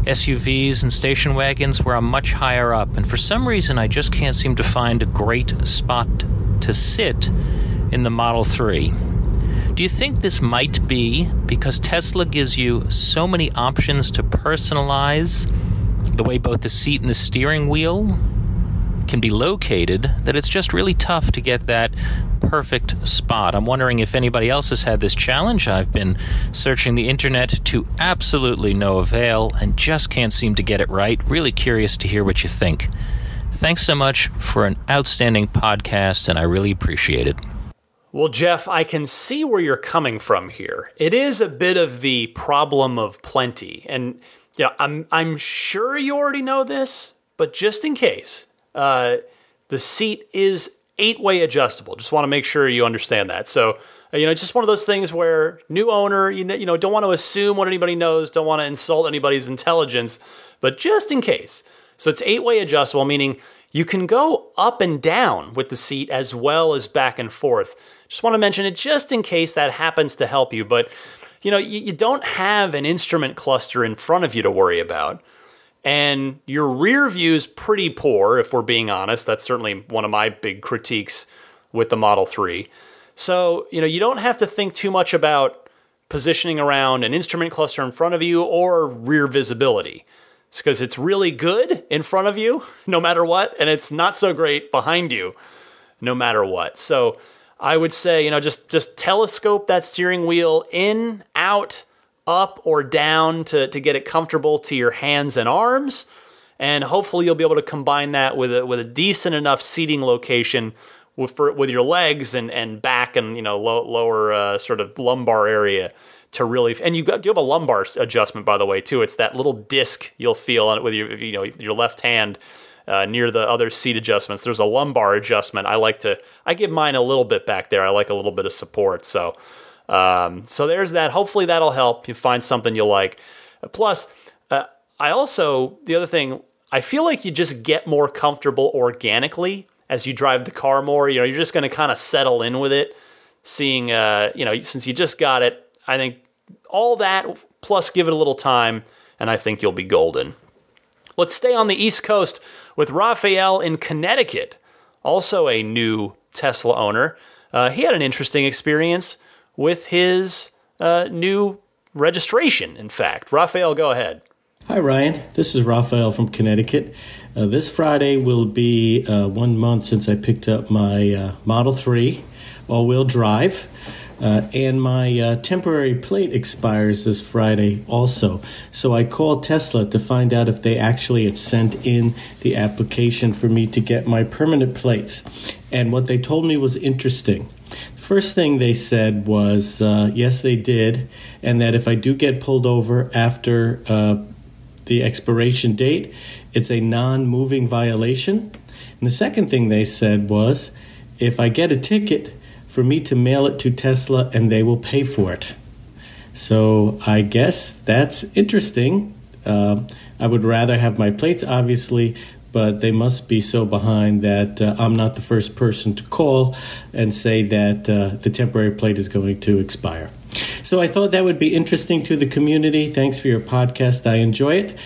SUVs and station wagons where I'm much higher up. And for some reason, I just can't seem to find a great spot to sit in the Model 3. Do you think this might be because Tesla gives you so many options to personalize the way both the seat and the steering wheel can be located, that it's just really tough to get that perfect spot? I'm wondering if anybody else has had this challenge. I've been searching the internet to absolutely no avail and just can't seem to get it right. Really curious to hear what you think. Thanks so much for an outstanding podcast, and I really appreciate it. Well, Jeff, I can see where you're coming from here. It is a bit of the problem of plenty. And I'm sure you already know this, but just in case, the seat is 8-way adjustable. Just want to make sure you understand that. So, just one of those things where new owner, don't want to assume what anybody knows, don't want to insult anybody's intelligence, but just in case. So it's 8-way adjustable, meaning you can go up and down with the seat as well as back and forth. Just want to mention it just in case that happens to help you. But, you don't have an instrument cluster in front of you to worry about. And your rear view's pretty poor, if we're being honest. That's certainly one of my big critiques with the Model 3. So, you don't have to think too much about positioning around an instrument cluster in front of you or rear visibility. It's because it's really good in front of you, no matter what, and it's not so great behind you, no matter what. So I would say, just telescope that steering wheel in, out, up, or down to get it comfortable to your hands and arms, and hopefully you'll be able to combine that with a decent enough seating location with your legs and back and lower sort of lumbar area. To really, and you have a lumbar adjustment, by the way, too. It's that little disc you'll feel on it with your left hand near the other seat adjustments. There's a lumbar adjustment. I give mine a little bit back there. I like a little bit of support. So there's that. Hopefully that'll help you find something you like. Plus, the other thing, I feel like you just get more comfortable organically as you drive the car more. You're just going to kind of settle in with it, seeing, since you just got it. I think all that, plus give it a little time, and I think you'll be golden. Let's stay on the East Coast with Raphael in Connecticut, also a new Tesla owner. He had an interesting experience with his new registration, in fact. Raphael, go ahead. Hi, Ryan. This is Raphael from Connecticut. This Friday will be 1 month since I picked up my Model 3 all-wheel drive. And my temporary plate expires this Friday also. So I called Tesla to find out if they actually had sent in the application for me to get my permanent plates. And what they told me was interesting. The first thing they said was, yes, they did, and that if I do get pulled over after the expiration date, it's a non-moving violation. And the second thing they said was, if I get a ticket, for me to mail it to Tesla and they will pay for it. So I guess that's interesting. I would rather have my plates, obviously, but they must be so behind that I'm not the first person to call and say that the temporary plate is going to expire. So I thought that would be interesting to the community. Thanks for your podcast. I enjoy it.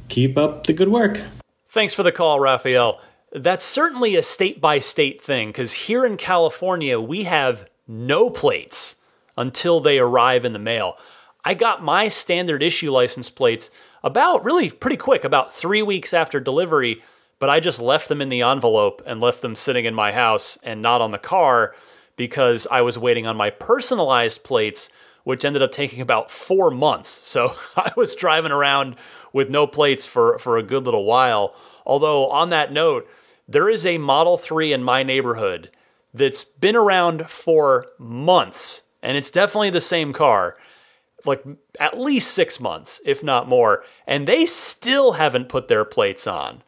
Keep up the good work. Thanks for the call, Raphael. That's certainly a state-by-state thing, because here in California, we have no plates until they arrive in the mail. I got my standard issue license plates really pretty quick, about 3 weeks after delivery, but I just left them in the envelope and left them sitting in my house and not on the car because I was waiting on my personalized plates, which ended up taking about 4 months. So I was driving around with no plates for a good little while. Although, on that note, there is a Model 3 in my neighborhood that's been around for months, and it's definitely the same car, like at least 6 months, if not more, and they still haven't put their plates on.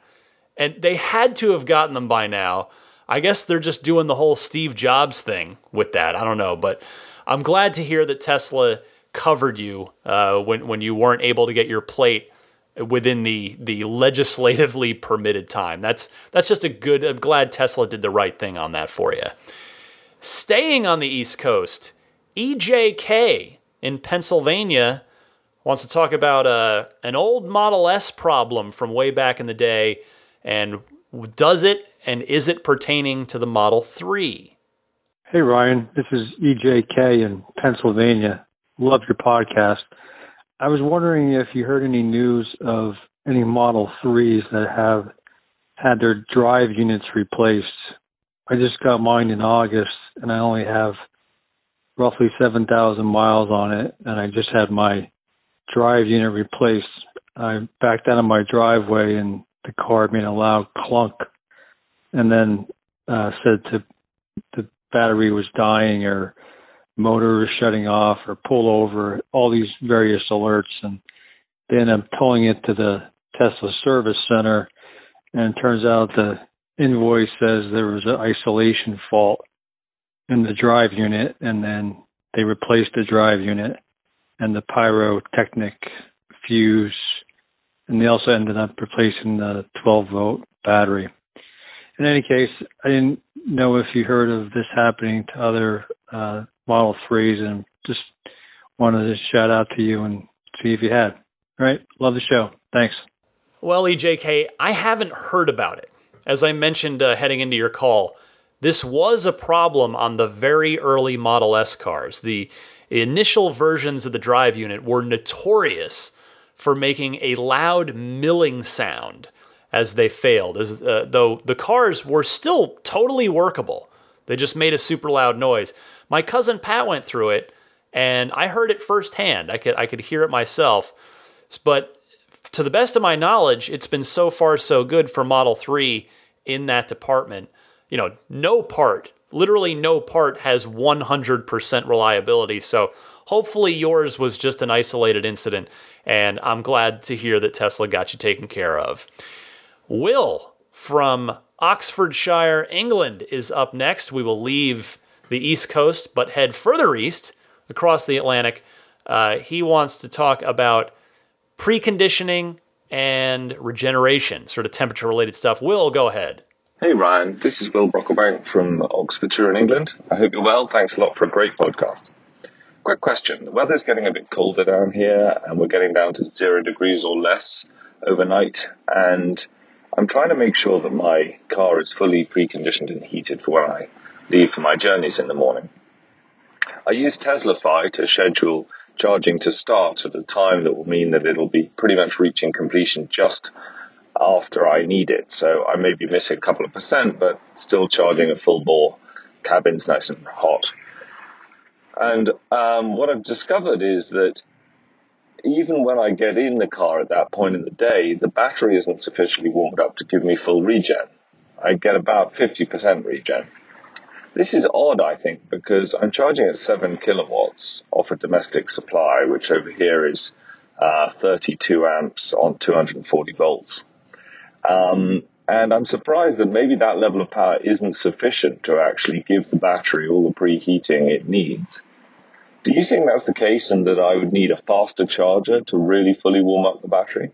And they had to have gotten them by now. I guess they're just doing the whole Steve Jobs thing with that. I don't know, but I'm glad to hear that Tesla covered you when you weren't able to get your plate within the legislatively permitted time. That's just I'm glad Tesla did the right thing on that for you. Staying on the East Coast, EJK in Pennsylvania wants to talk about an old Model S problem from way back in the day, and does it and is it pertaining to the Model 3? Hey, Ryan. This is EJK in Pennsylvania. Love your podcast. I was wondering if you heard any news of any Model 3s that have had their drive units replaced. I just got mine in August, and I only have roughly 7,000 miles on it, and I just had my drive unit replaced. I backed out of my driveway, and the car made a loud clunk, and then said the battery was dying or motor was shutting off or pull over, all these various alerts. And then I'm towing it to the Tesla service center, and it turns out the invoice says there was an isolation fault in the drive unit, and then they replaced the drive unit and the pyrotechnic fuse, and they also ended up replacing the 12-volt battery. In any case, I didn't know if you heard of this happening to other Model 3s, and just wanted to shout out to you and see if you had. All right, love the show. Thanks. Well, EJK, I haven't heard about it. As I mentioned heading into your call, this was a problem on the very early Model S cars. The initial versions of the drive unit were notorious for making a loud milling sound as they failed, though the cars were still totally workable. They just made a super loud noise. My cousin Pat went through it, and I heard it firsthand. I could hear it myself. But to the best of my knowledge, it's been so far so good for Model 3 in that department. You know, literally no part has 100% reliability. So hopefully yours was just an isolated incident, and I'm glad to hear that Tesla got you taken care of. Will from Oxfordshire, England is up next. We will leave the East Coast, but head further east across the Atlantic. He wants to talk about preconditioning and regeneration, sort of temperature-related stuff. Will, go ahead. Hey, Ryan. This is Will Brocklebank from Oxfordshire in England. I hope you're well. Thanks a lot for a great podcast. Quick question. The weather's getting a bit colder down here, and we're getting down to 0 degrees or less overnight, and I'm trying to make sure that my car is fully preconditioned and heated for when I leave for my journeys in the morning. I use Teslafy to schedule charging to start at a time that will mean that it'll be pretty much reaching completion just after I need it. So I may be missing a couple of percent, but still charging at full bore. Cabin's nice and hot. And what I've discovered is that even when I get in the car at that point in the day, the battery isn't sufficiently warmed up to give me full regen. I get about 50% regen. This is odd, I think, because I'm charging at 7 kilowatts off a domestic supply, which over here is 32 amps on 240 volts. And I'm surprised that maybe that level of power isn't sufficient to actually give the battery all the preheating it needs. Do you think that's the case, and that I would need a faster charger to really fully warm up the battery?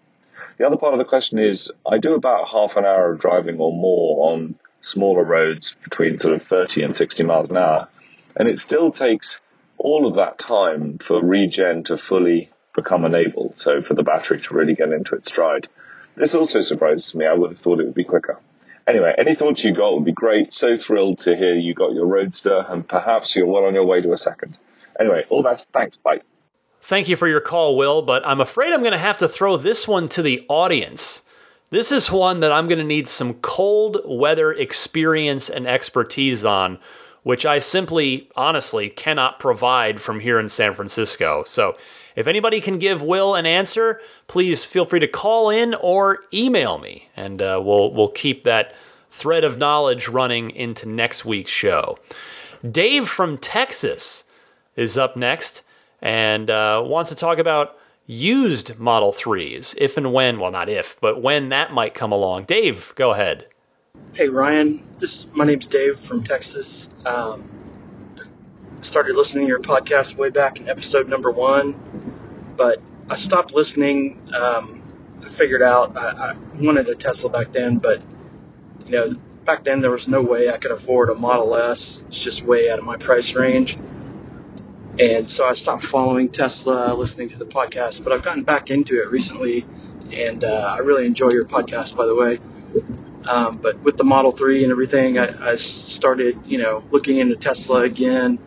The other part of the question is, I do about half an hour of driving or more on smaller roads between sort of 30 and 60 miles an hour, and it still takes all of that time for regen to fully become enabled, so for the battery to really get into its stride. This also surprises me. I would have thought it would be quicker. Anyway, any thoughts you got would be great. So thrilled to hear you got your Roadster, and perhaps you're well on your way to a second. Anyway, all the best. Thanks. Bye. Thank you for your call, Will, but I'm afraid I'm going to have to throw this one to the audience. This is one that I'm going to need some cold weather experience and expertise on, which I simply, honestly, cannot provide from here in San Francisco. So if anybody can give Will an answer, please feel free to call in or email me, and we'll keep that thread of knowledge running into next week's show. Dave from Texas is up next and wants to talk about used Model 3s, if and when, well, not if, but when that might come along. Dave, go ahead. Hey, Ryan. My name's Dave from Texas. I started listening to your podcast way back in episode number 1, but I stopped listening. I figured out I wanted a Tesla back then, but, back then there was no way I could afford a Model S. It's just way out of my price range. And so I stopped following Tesla, listening to the podcast, but I've gotten back into it recently, and I really enjoy your podcast, by the way. But with the Model 3 and everything, I started, looking into Tesla again.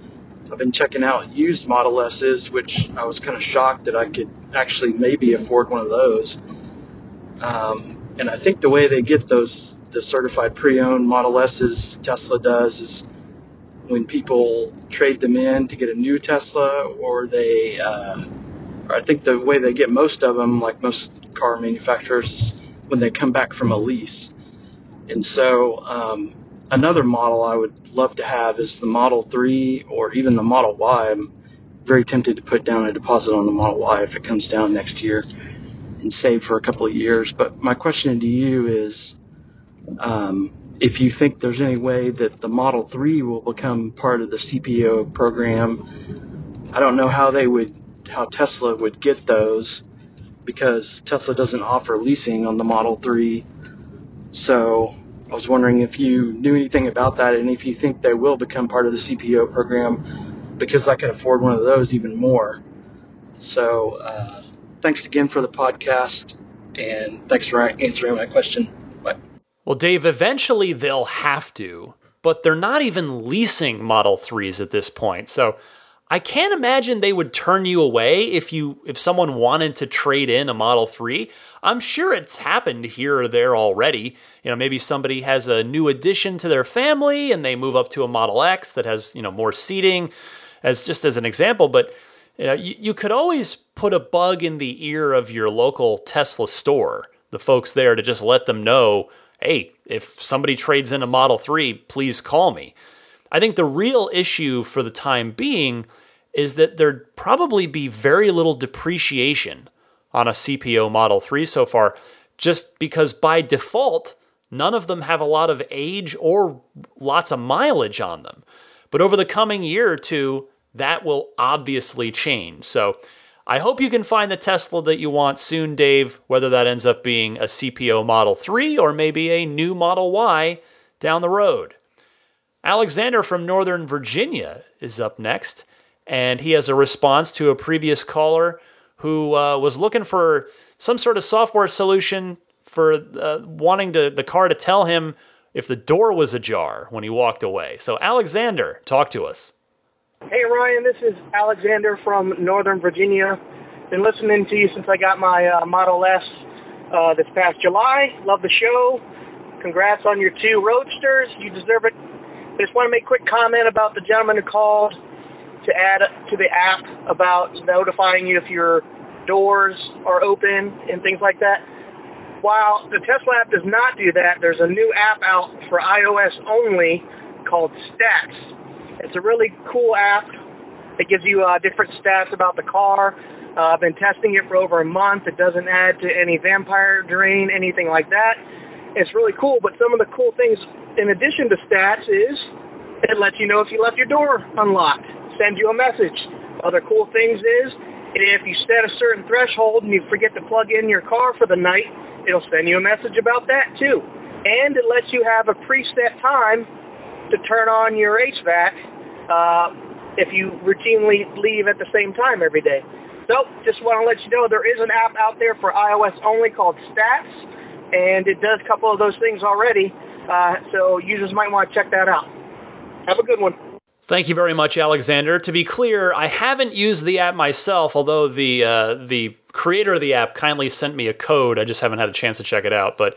I've been checking out used Model S's, which I was kind of shocked that I could actually maybe afford one of those. And I think the way they get the certified pre-owned Model S's, Tesla does, is when people trade them in to get a new Tesla, or I think the way they get most of them, like most car manufacturers, is when they come back from a lease. And so another model I would love to have is the Model 3 or even the Model Y. I'm very tempted to put down a deposit on the Model Y if it comes down next year and save for a couple of years. But my question to you is, if you think there's any way that the Model 3 will become part of the CPO program. I don't know how Tesla would get those, because Tesla doesn't offer leasing on the Model 3. So I was wondering if you knew anything about that, and if you think they will become part of the CPO program, because I could afford one of those even more. So thanks again for the podcast, and thanks for answering my question. Bye. Well, Dave, eventually they'll have to, but they're not even leasing Model 3s at this point. So I can't imagine they would turn you away if someone wanted to trade in a Model 3. I'm sure it's happened here or there already. Maybe somebody has a new addition to their family and they move up to a Model X that has, more seating, as an example. But you could always put a bug in the ear of your local Tesla store, the folks there, to just let them know, hey, if somebody trades in a Model 3, please call me. I think the real issue for the time being is that there'd probably be very little depreciation on a CPO Model 3 so far, just because by default, none of them have a lot of age or lots of mileage on them. But over the coming year or two, that will obviously change. So I hope you can find the Tesla that you want soon, Dave, whether that ends up being a CPO Model 3 or maybe a new Model Y down the road. Alexander from Northern Virginia is up next, and he has a response to a previous caller who was looking for some sort of software solution for wanting the car to tell him if the door was ajar when he walked away. So Alexander, talk to us. Hey Ryan, this is Alexander from Northern Virginia. Been listening to you since I got my Model S this past July. Love the show. Congrats on your 2 Roadsters. You deserve it. I just want to make a quick comment about the gentleman who called to add to the app about notifying you if your doors are open and things like that. While the Tesla app does not do that, there's a new app out for iOS only called Stats. It's a really cool app. It gives you different stats about the car. I've been testing it for over a month. It doesn't add to any vampire drain, anything like that. It's really cool, but some of the cool things in addition to stats is it lets you know if you left your door unlocked, send you a message. Other cool things is if you set a certain threshold and you forget to plug in your car for the night, it'll send you a message about that too. And it lets you have a preset time to turn on your HVAC if you routinely leave at the same time every day. So just want to let you know there is an app out there for iOS only called Stats, and it does a couple of those things already. So users might want to check that out. Have a good one. Thank you very much, Alexander. To be clear, I haven't used the app myself, although the creator of the app kindly sent me a code. I just haven't had a chance to check it out. But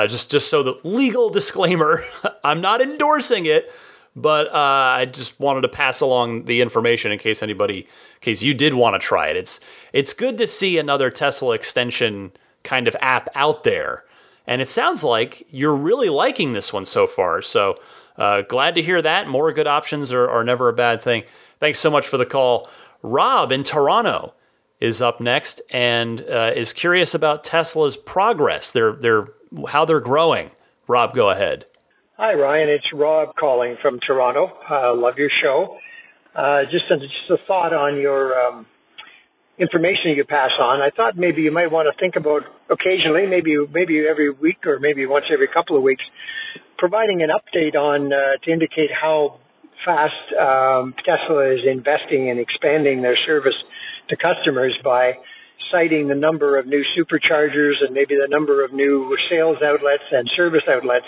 just so the legal disclaimer, I'm not endorsing it, but I just wanted to pass along the information in case you did want to try it. It's good to see another Tesla extension kind of app out there. And it sounds like you're really liking this one so far. So glad to hear that. More good options are never a bad thing. Thanks so much for the call. Rob in Toronto is up next and is curious about Tesla's progress, how they're growing. Rob, go ahead. Hi, Ryan. It's Rob calling from Toronto. Love your show. Just a thought on your information you pass on, I thought maybe you might want to think about occasionally, maybe every week or maybe once every couple of weeks, providing an update on to indicate how fast Tesla is investing and expanding their service to customers by citing the number of new superchargers and maybe the number of new sales outlets and service outlets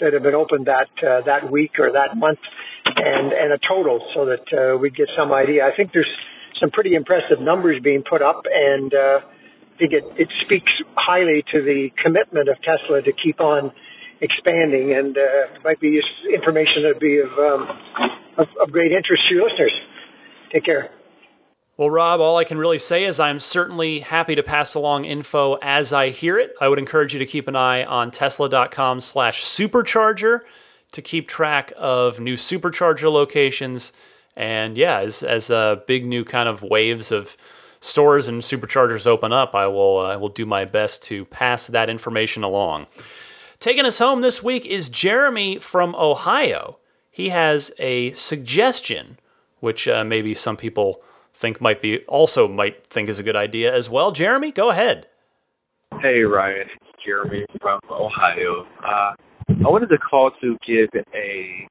that have been opened that week or that month, and a total, so that we get some idea. I think there's some pretty impressive numbers being put up, and I think it speaks highly to the commitment of Tesla to keep on expanding, and it might be information that would be of great interest to your listeners. Take care. Well, Rob, all I can really say is I'm certainly happy to pass along info as I hear it. I would encourage you to keep an eye on tesla.com/supercharger to keep track of new supercharger locations. And yeah, as big new kind of waves of stores and superchargers open up, I will do my best to pass that information along. Taking us home this week is Jeremy from Ohio. He has a suggestion, which maybe some people might think is a good idea as well. Jeremy, go ahead. Hey, Ryan. It's Jeremy from Ohio. I wanted to call to give a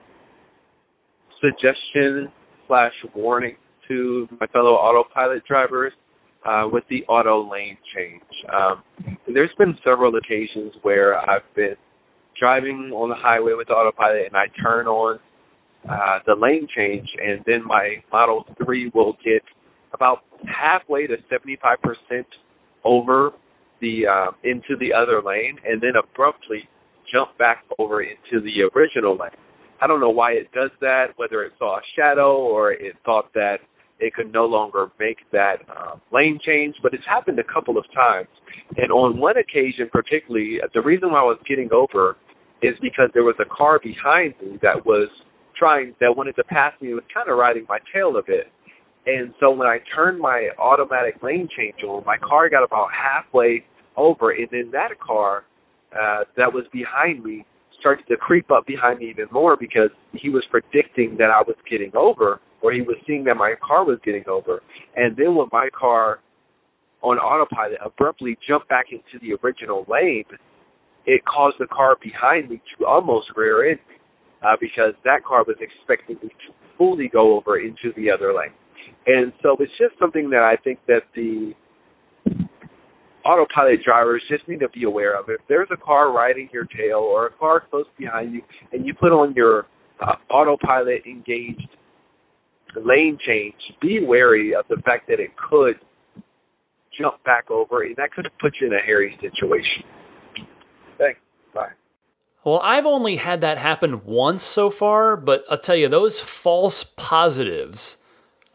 suggestion/warning to my fellow autopilot drivers with the auto lane change. There's been several occasions where I've been driving on the highway with the autopilot and I turn on the lane change, and then my Model 3 will get about halfway to 75% over into the other lane, and then abruptly jump back over into the original lane. I don't know why it does that, whether it saw a shadow or it thought that it could no longer make that lane change, but it's happened a couple of times. And on one occasion particularly, the reason why I was getting over is because there was a car behind me that wanted to pass me. It was kind of riding my tail a bit. And so when I turned my automatic lane change on, my car got about halfway over, and then that car that was behind me started to creep up behind me even more because he was predicting that I was getting over, or he was seeing that my car was getting over. And then when my car on autopilot abruptly jumped back into the original lane, it caused the car behind me to almost rear end me because that car was expecting me to fully go over into the other lane. And so it's just something that I think that the autopilot drivers just need to be aware of. If there's a car riding your tail or a car close behind you and you put on your autopilot engaged lane change, be wary of the fact that it could jump back over, and that could put you in a hairy situation. Thanks. Bye. Well, I've only had that happen once so far, but I'll tell you, those false positives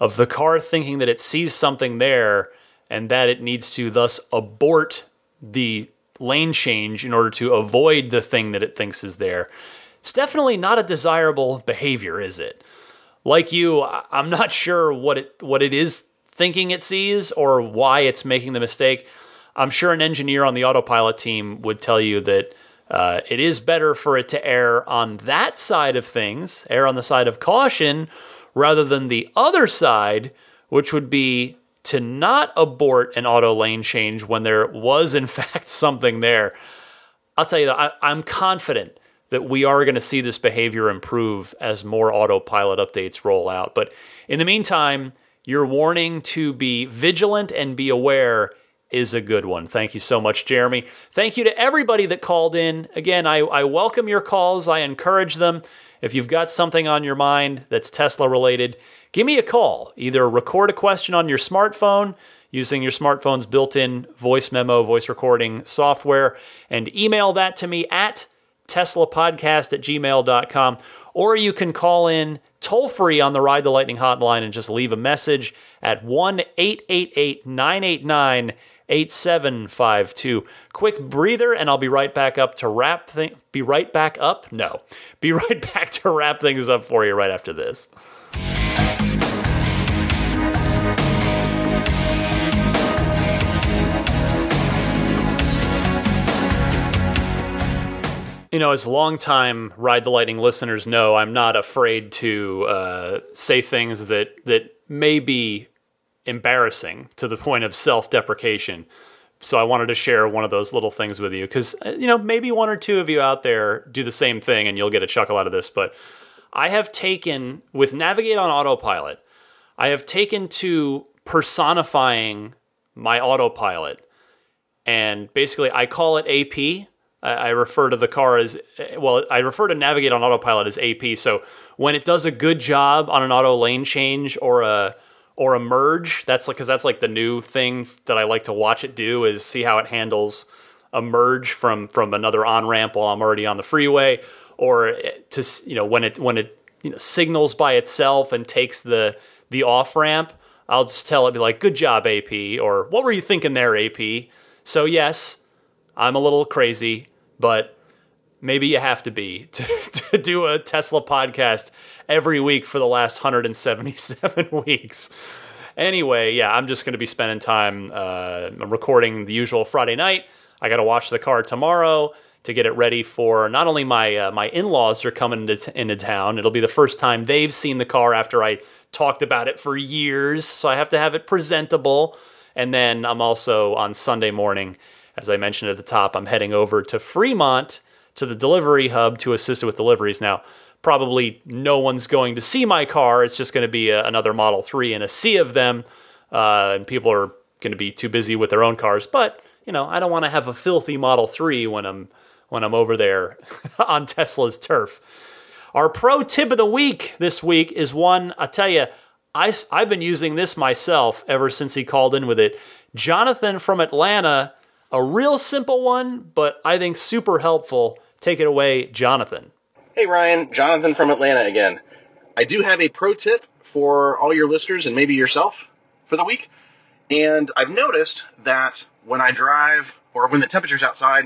of the car thinking that it sees something there and that it needs to thus abort the lane change in order to avoid the thing that it thinks is there, it's definitely not a desirable behavior, is it? Like you, I'm not sure what it is thinking it sees or why it's making the mistake. I'm sure an engineer on the autopilot team would tell you that it is better for it to err on that side of things, err on the side of caution, rather than the other side, which would be to not abort an auto lane change when there was, in fact, something there. I'll tell you, I'm confident that we are going to see this behavior improve as more autopilot updates roll out. But in the meantime, your warning to be vigilant and be aware is a good one. Thank you so much, Jeremy. Thank you to everybody that called in. Again, I welcome your calls. I encourage them. If you've got something on your mind that's Tesla related, give me a call. Either record a question on your smartphone using your smartphone's built-in voice memo, voice recording software, and email that to me at teslapodcast@gmail.com. Or you can call in toll-free on the Ride the Lightning hotline and just leave a message at 1-888-989-8752. Quick breather, and I'll be right back to wrap things up for you right after this. You know, as longtime Ride the Lightning listeners know, I'm not afraid to say things that may be embarrassing to the point of self-deprecation. So I wanted to share one of those little things with you because, maybe one or two of you out there do the same thing and you'll get a chuckle out of this. But I have taken, with Navigate on Autopilot, I have taken to personifying my autopilot. And basically, I call it AP. I refer to the car as, I refer to Navigate on Autopilot as AP. So when it does a good job on an auto lane change or a merge, because that's like the new thing that I like to watch it do, is see how it handles a merge from another on-ramp while I'm already on the freeway, or when it signals by itself and takes the off-ramp, I'll just tell it, be like, good job, AP, or what were you thinking there, AP? So yes, I'm a little crazy, but maybe you have to be to do a Tesla podcast every week for the last 177 weeks. Anyway, yeah, I'm just going to be spending time recording the usual Friday night. I got to watch the car tomorrow to get it ready for not only my in-laws are coming into town. It'll be the first time they've seen the car after I talked about it for years, so I have to have it presentable. And then I'm also on Sunday morning, as I mentioned at the top, I'm heading over to Fremont to the delivery hub to assist with deliveries. Now, probably no one's going to see my car. It's just going to be another Model 3 and a sea of them. And people are going to be too busy with their own cars. But, I don't want to have a filthy Model 3 when I'm over there on Tesla's turf. Our pro tip of the week this week is one, I tell you, I've been using this myself ever since he called in with it. Jonathan from Atlanta, a real simple one, but I think super helpful. Take it away, Jonathan. Hey, Ryan. Jonathan from Atlanta again. I do have a pro tip for all your listeners and maybe yourself for the week. And I've noticed that when I drive, or when the temperatures outside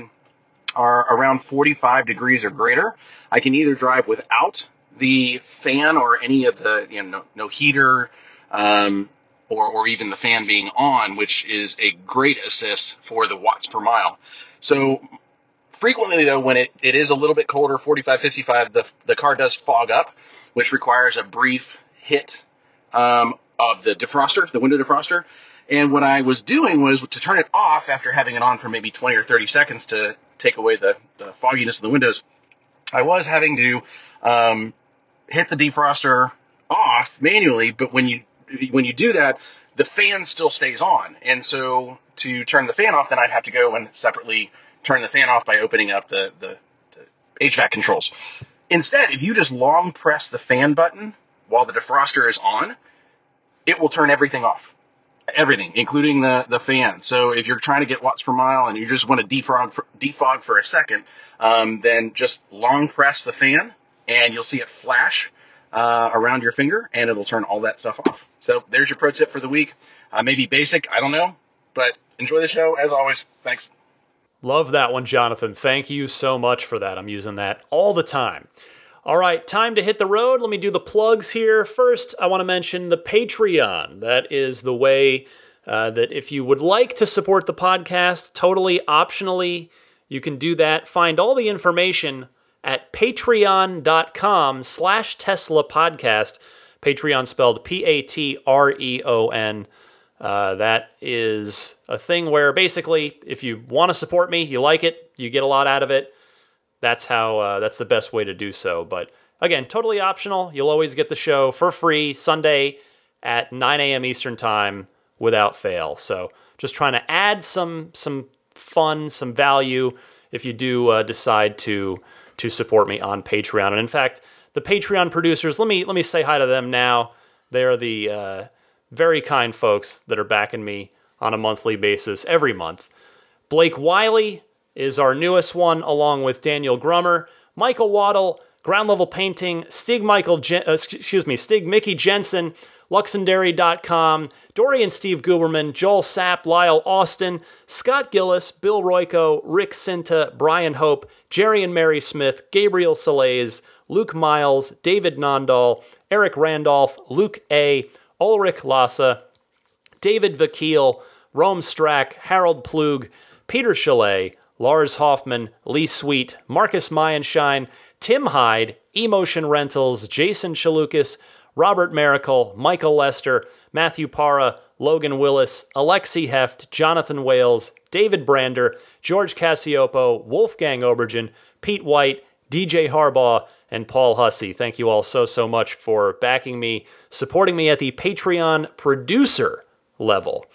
are around 45 degrees or greater, I can either drive without the fan or any of the, no heater, or even the fan being on, which is a great assist for the watts per mile. So frequently, though, when it is a little bit colder, 45, 55, the car does fog up, which requires a brief hit of the defroster, the window defroster. And what I was doing was to turn it off after having it on for maybe 20 or 30 seconds to take away the fogginess of the windows. I was having to hit the defroster off manually, but when you do that, the fan still stays on. And so to turn the fan off, then I'd have to go and separately turn the fan off by opening up the HVAC controls. Instead, if you just long press the fan button while the defroster is on, it will turn everything off. Everything, including the fan. So if you're trying to get watts per mile and you just want to defog for a second, then just long press the fan and you'll see it flash around your finger and it'll turn all that stuff off. So there's your pro tip for the week. Maybe basic, I don't know, but enjoy the show as always. Thanks. Love that one, Jonathan. Thank you so much for that. I'm using that all the time. All right, time to hit the road. Let me do the plugs here. First, I want to mention the Patreon. That is the way that if you would like to support the podcast, totally optionally, you can do that. Find all the information at patreon.com/Tesla podcast. Patreon spelled Patreon. That is a thing where basically, if you want to support me, you like it, you get a lot out of it. That's the best way to do so. But again, totally optional. You'll always get the show for free Sunday at 9 a.m. Eastern time without fail. So just trying to add some fun, some value if you do decide to support me on Patreon. And in fact, the Patreon producers, let me say hi to them now. They are the very kind folks that are backing me on a monthly basis every month. Blake Wiley is our newest one, along with Daniel Grummer, Michael Waddle, Ground Level Painting, Stig Mickey Jensen, Luxendary.com, Dorian Steve Guberman, Joel Sapp, Lyle Austin, Scott Gillis, Bill Royko, Rick Sinta, Brian Hope, Jerry and Mary Smith, Gabriel Salays, Luke Miles, David Nondahl, Eric Randolph, Luke A., Ulrich Lassa, David Vakil, Rome Strack, Harold Plug, Peter Chalet, Lars Hoffman, Lee Sweet, Marcus Mayenschein, Tim Hyde, Emotion Rentals, Jason Chalukas, Robert Miracle, Michael Lester, Matthew Parra, Logan Willis, Alexi Heft, Jonathan Wales, David Brander, George Cassiopo, Wolfgang Obergen, Pete White, DJ Harbaugh, and Paul Hussey. Thank you all so much for backing me, supporting me at the Patreon producer level.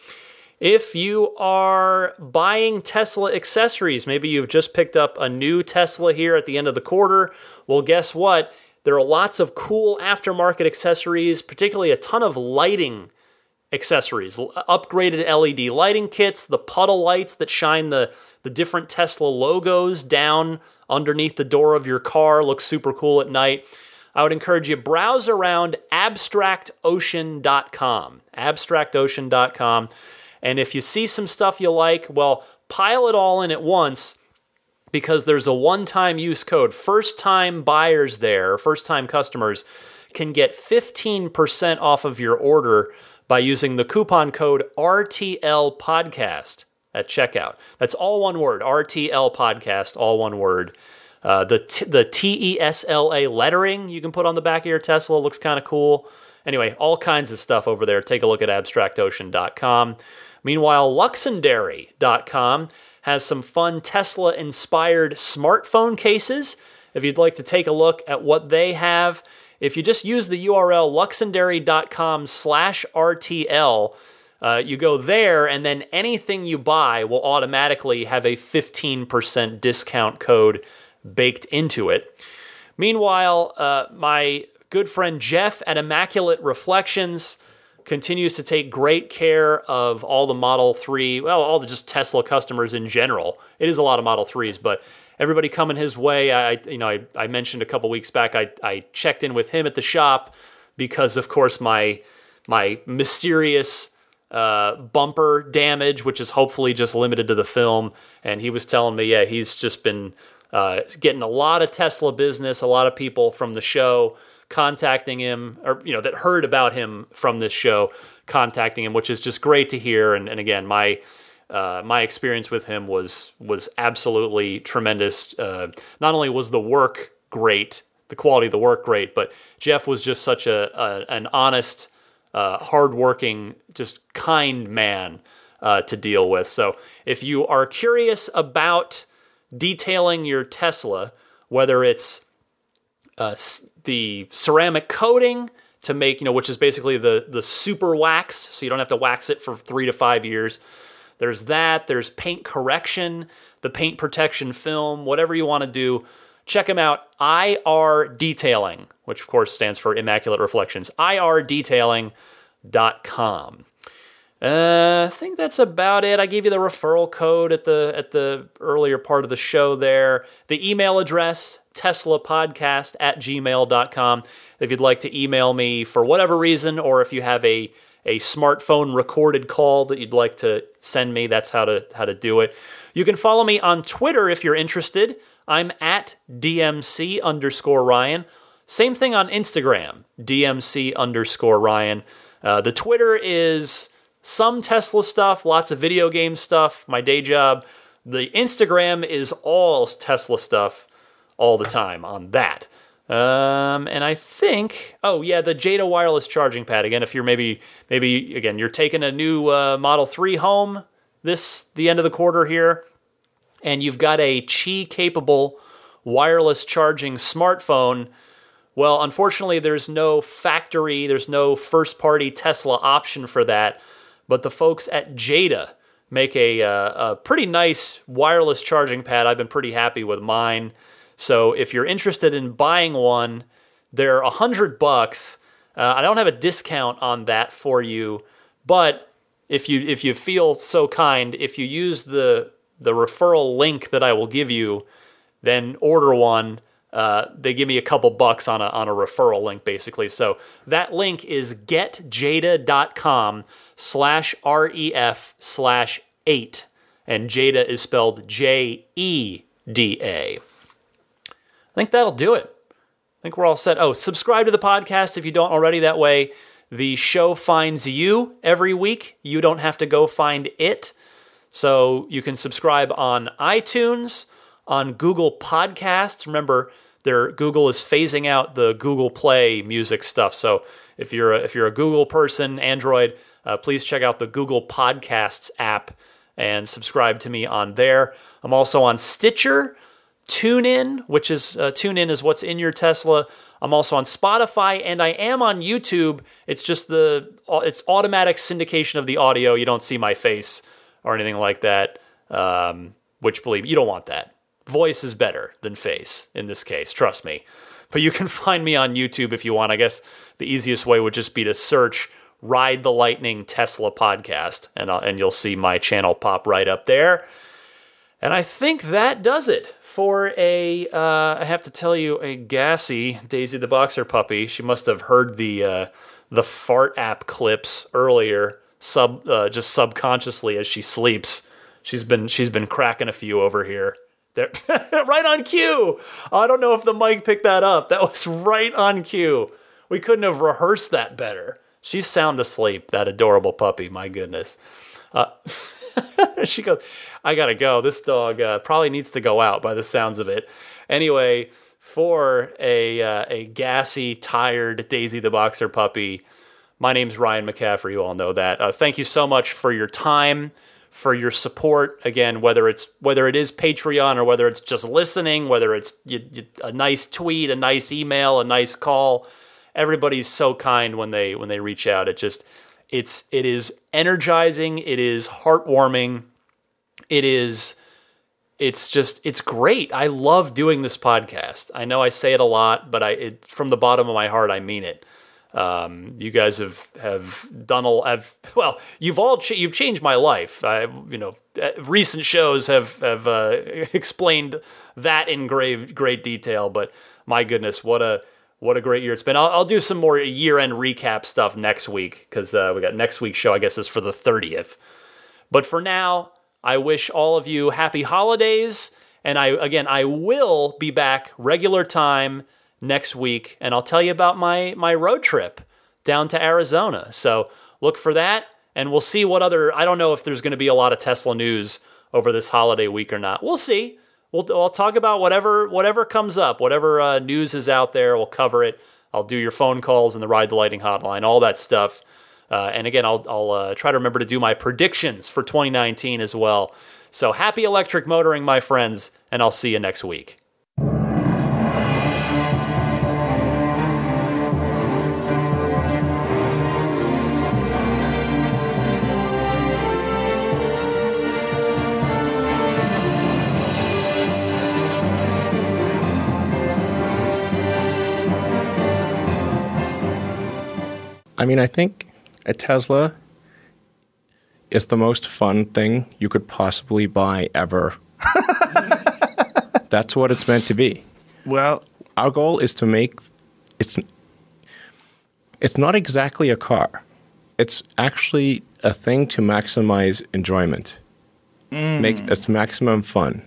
If you are buying Tesla accessories, maybe you've just picked up a new Tesla here at the end of the quarter, well, guess what? There are lots of cool aftermarket accessories, particularly a ton of lighting accessories, upgraded LED lighting kits, the puddle lights that shine the different Tesla logos down underneath the door of your car, looks super cool at night. I would encourage you, browse around abstractocean.com, abstractocean.com, and if you see some stuff you like, well, pile it all in at once, because there's a one-time use code. First-time buyers there, first-time customers, can get 15% off of your order by using the coupon code RTL Podcast at checkout. That's all one word, RTL Podcast, all one word. The TESLA lettering you can put on the back of your Tesla looks kind of cool. Anyway, all kinds of stuff over there. Take a look at abstractocean.com. Meanwhile, Luxendary.com has some fun Tesla-inspired smartphone cases. If you'd like to take a look at what they have, if you just use the URL luxendary.com/RTL, you go there, and then anything you buy will automatically have a 15% discount code baked into it. Meanwhile, my good friend Jeff at Immaculate Reflections continues to take great care of all the Model 3, well, all the just Tesla customers in general. It is a lot of Model 3s, but everybody coming his way. I mentioned a couple weeks back, I checked in with him at the shop because, of course, my mysterious bumper damage, which is hopefully just limited to the film, and he was telling me, yeah, he's just been getting a lot of Tesla business, a lot of people from the show contacting him, or that heard about him from this show, contacting him, which is just great to hear. And again, my experience with him was absolutely tremendous. Not only was the work great, the quality of the work great, but Jeff was just such an honest, hardworking, just kind man to deal with. So if you are curious about detailing your Tesla, whether it's the ceramic coating to make, which is basically the super wax, so you don't have to wax it for 3 to 5 years. There's that. There's paint correction, the paint protection film, whatever you want to do. Check them out. IR Detailing, which of course stands for Immaculate Reflections. IRDetailing.com. I think that's about it. I gave you the referral code at the earlier part of the show there. The email address, teslapodcast@gmail.com. If you'd like to email me for whatever reason, or if you have a smartphone recorded call that you'd like to send me, that's how to do it. You can follow me on Twitter if you're interested. I'm at DMC_Ryan. Same thing on Instagram, DMC_Ryan. The Twitter is some Tesla stuff, lots of video game stuff, my day job. The Instagram is all Tesla stuff all the time on that. And I think, the Jada wireless charging pad. Again, if you're maybe again, you're taking a new Model 3 home the end of the quarter here, and you've got a Qi-capable wireless charging smartphone. Well, unfortunately, there's no first-party Tesla option for that, but the folks at Jada make a pretty nice wireless charging pad. I've been pretty happy with mine. So if you're interested in buying one, they're $100. I don't have a discount on that for you, but if you feel so kind, if you use the referral link that I will give you, then order one. They give me a couple bucks on a referral link, basically. So that link is getjada.com/ref/8, and Jada is spelled JEDA. I think that'll do it. I think we're all set. Oh, subscribe to the podcast if you don't already. That way the show finds you every week. You don't have to go find it. So you can subscribe on iTunes, on Google Podcasts. Remember, Google is phasing out the Google Play music stuff. So if you're a Google person, Android, please check out the Google Podcasts app and subscribe to me on there. I'm also on Stitcher, TuneIn, which is TuneIn is what's in your Tesla. I'm also on Spotify, and I am on YouTube. It's just it's automatic syndication of the audio. You don't see my face or anything like that, which, believe me, you don't want that. Voice is better than face in this case, trust me. But you can find me on YouTube if you want. I guess the easiest way would just be to search Ride the Lightning Tesla podcast, and you'll see my channel pop right up there. And I think that does it for I have to tell you, a gassy Daisy the Boxer puppy. She must have heard the fart app clips earlier, just subconsciously as she sleeps. She's been cracking a few over here. Right on cue. I don't know if the mic picked that up. That was right on cue. We couldn't have rehearsed that better. She's sound asleep, that adorable puppy. My goodness. She goes, I gotta go. This dog probably needs to go out by the sounds of it. Anyway, for a gassy, tired Daisy the Boxer puppy, my name's Ryan McCaffrey. You all know that. Thank you so much for your time, for your support. Again, whether it is Patreon or whether it's just listening, whether it's a nice tweet, a nice email, a nice call. Everybody's so kind when they reach out. It is energizing. It is heartwarming. It's great. I love doing this podcast. I know I say it a lot, but from the bottom of my heart, I mean it. You guys have done you've changed my life. Recent shows have explained that in great detail, but my goodness, what a great year it's been. I'll do some more year-end recap stuff next week, because we got next week's show, I guess, is for the 30th. But for now, I wish all of you happy holidays, and I will be back regular time next week, and I'll tell you about my road trip down to Arizona. So look for that, and we'll see what I don't know if there's going to be a lot of Tesla news over this holiday week or not. We'll see. I'll talk about whatever comes up, whatever news is out there. We'll cover it. I'll do your phone calls and the Ride the Lightning hotline, all that stuff. And again, I'll try to remember to do my predictions for 2019 as well. So happy electric motoring, my friends, and I'll see you next week. I mean, I think a Tesla is the most fun thing you could possibly buy ever. That's what it's meant to be. Well, our goal is to make it's not exactly a car. It's actually a thing to maximize enjoyment. Make its maximum fun.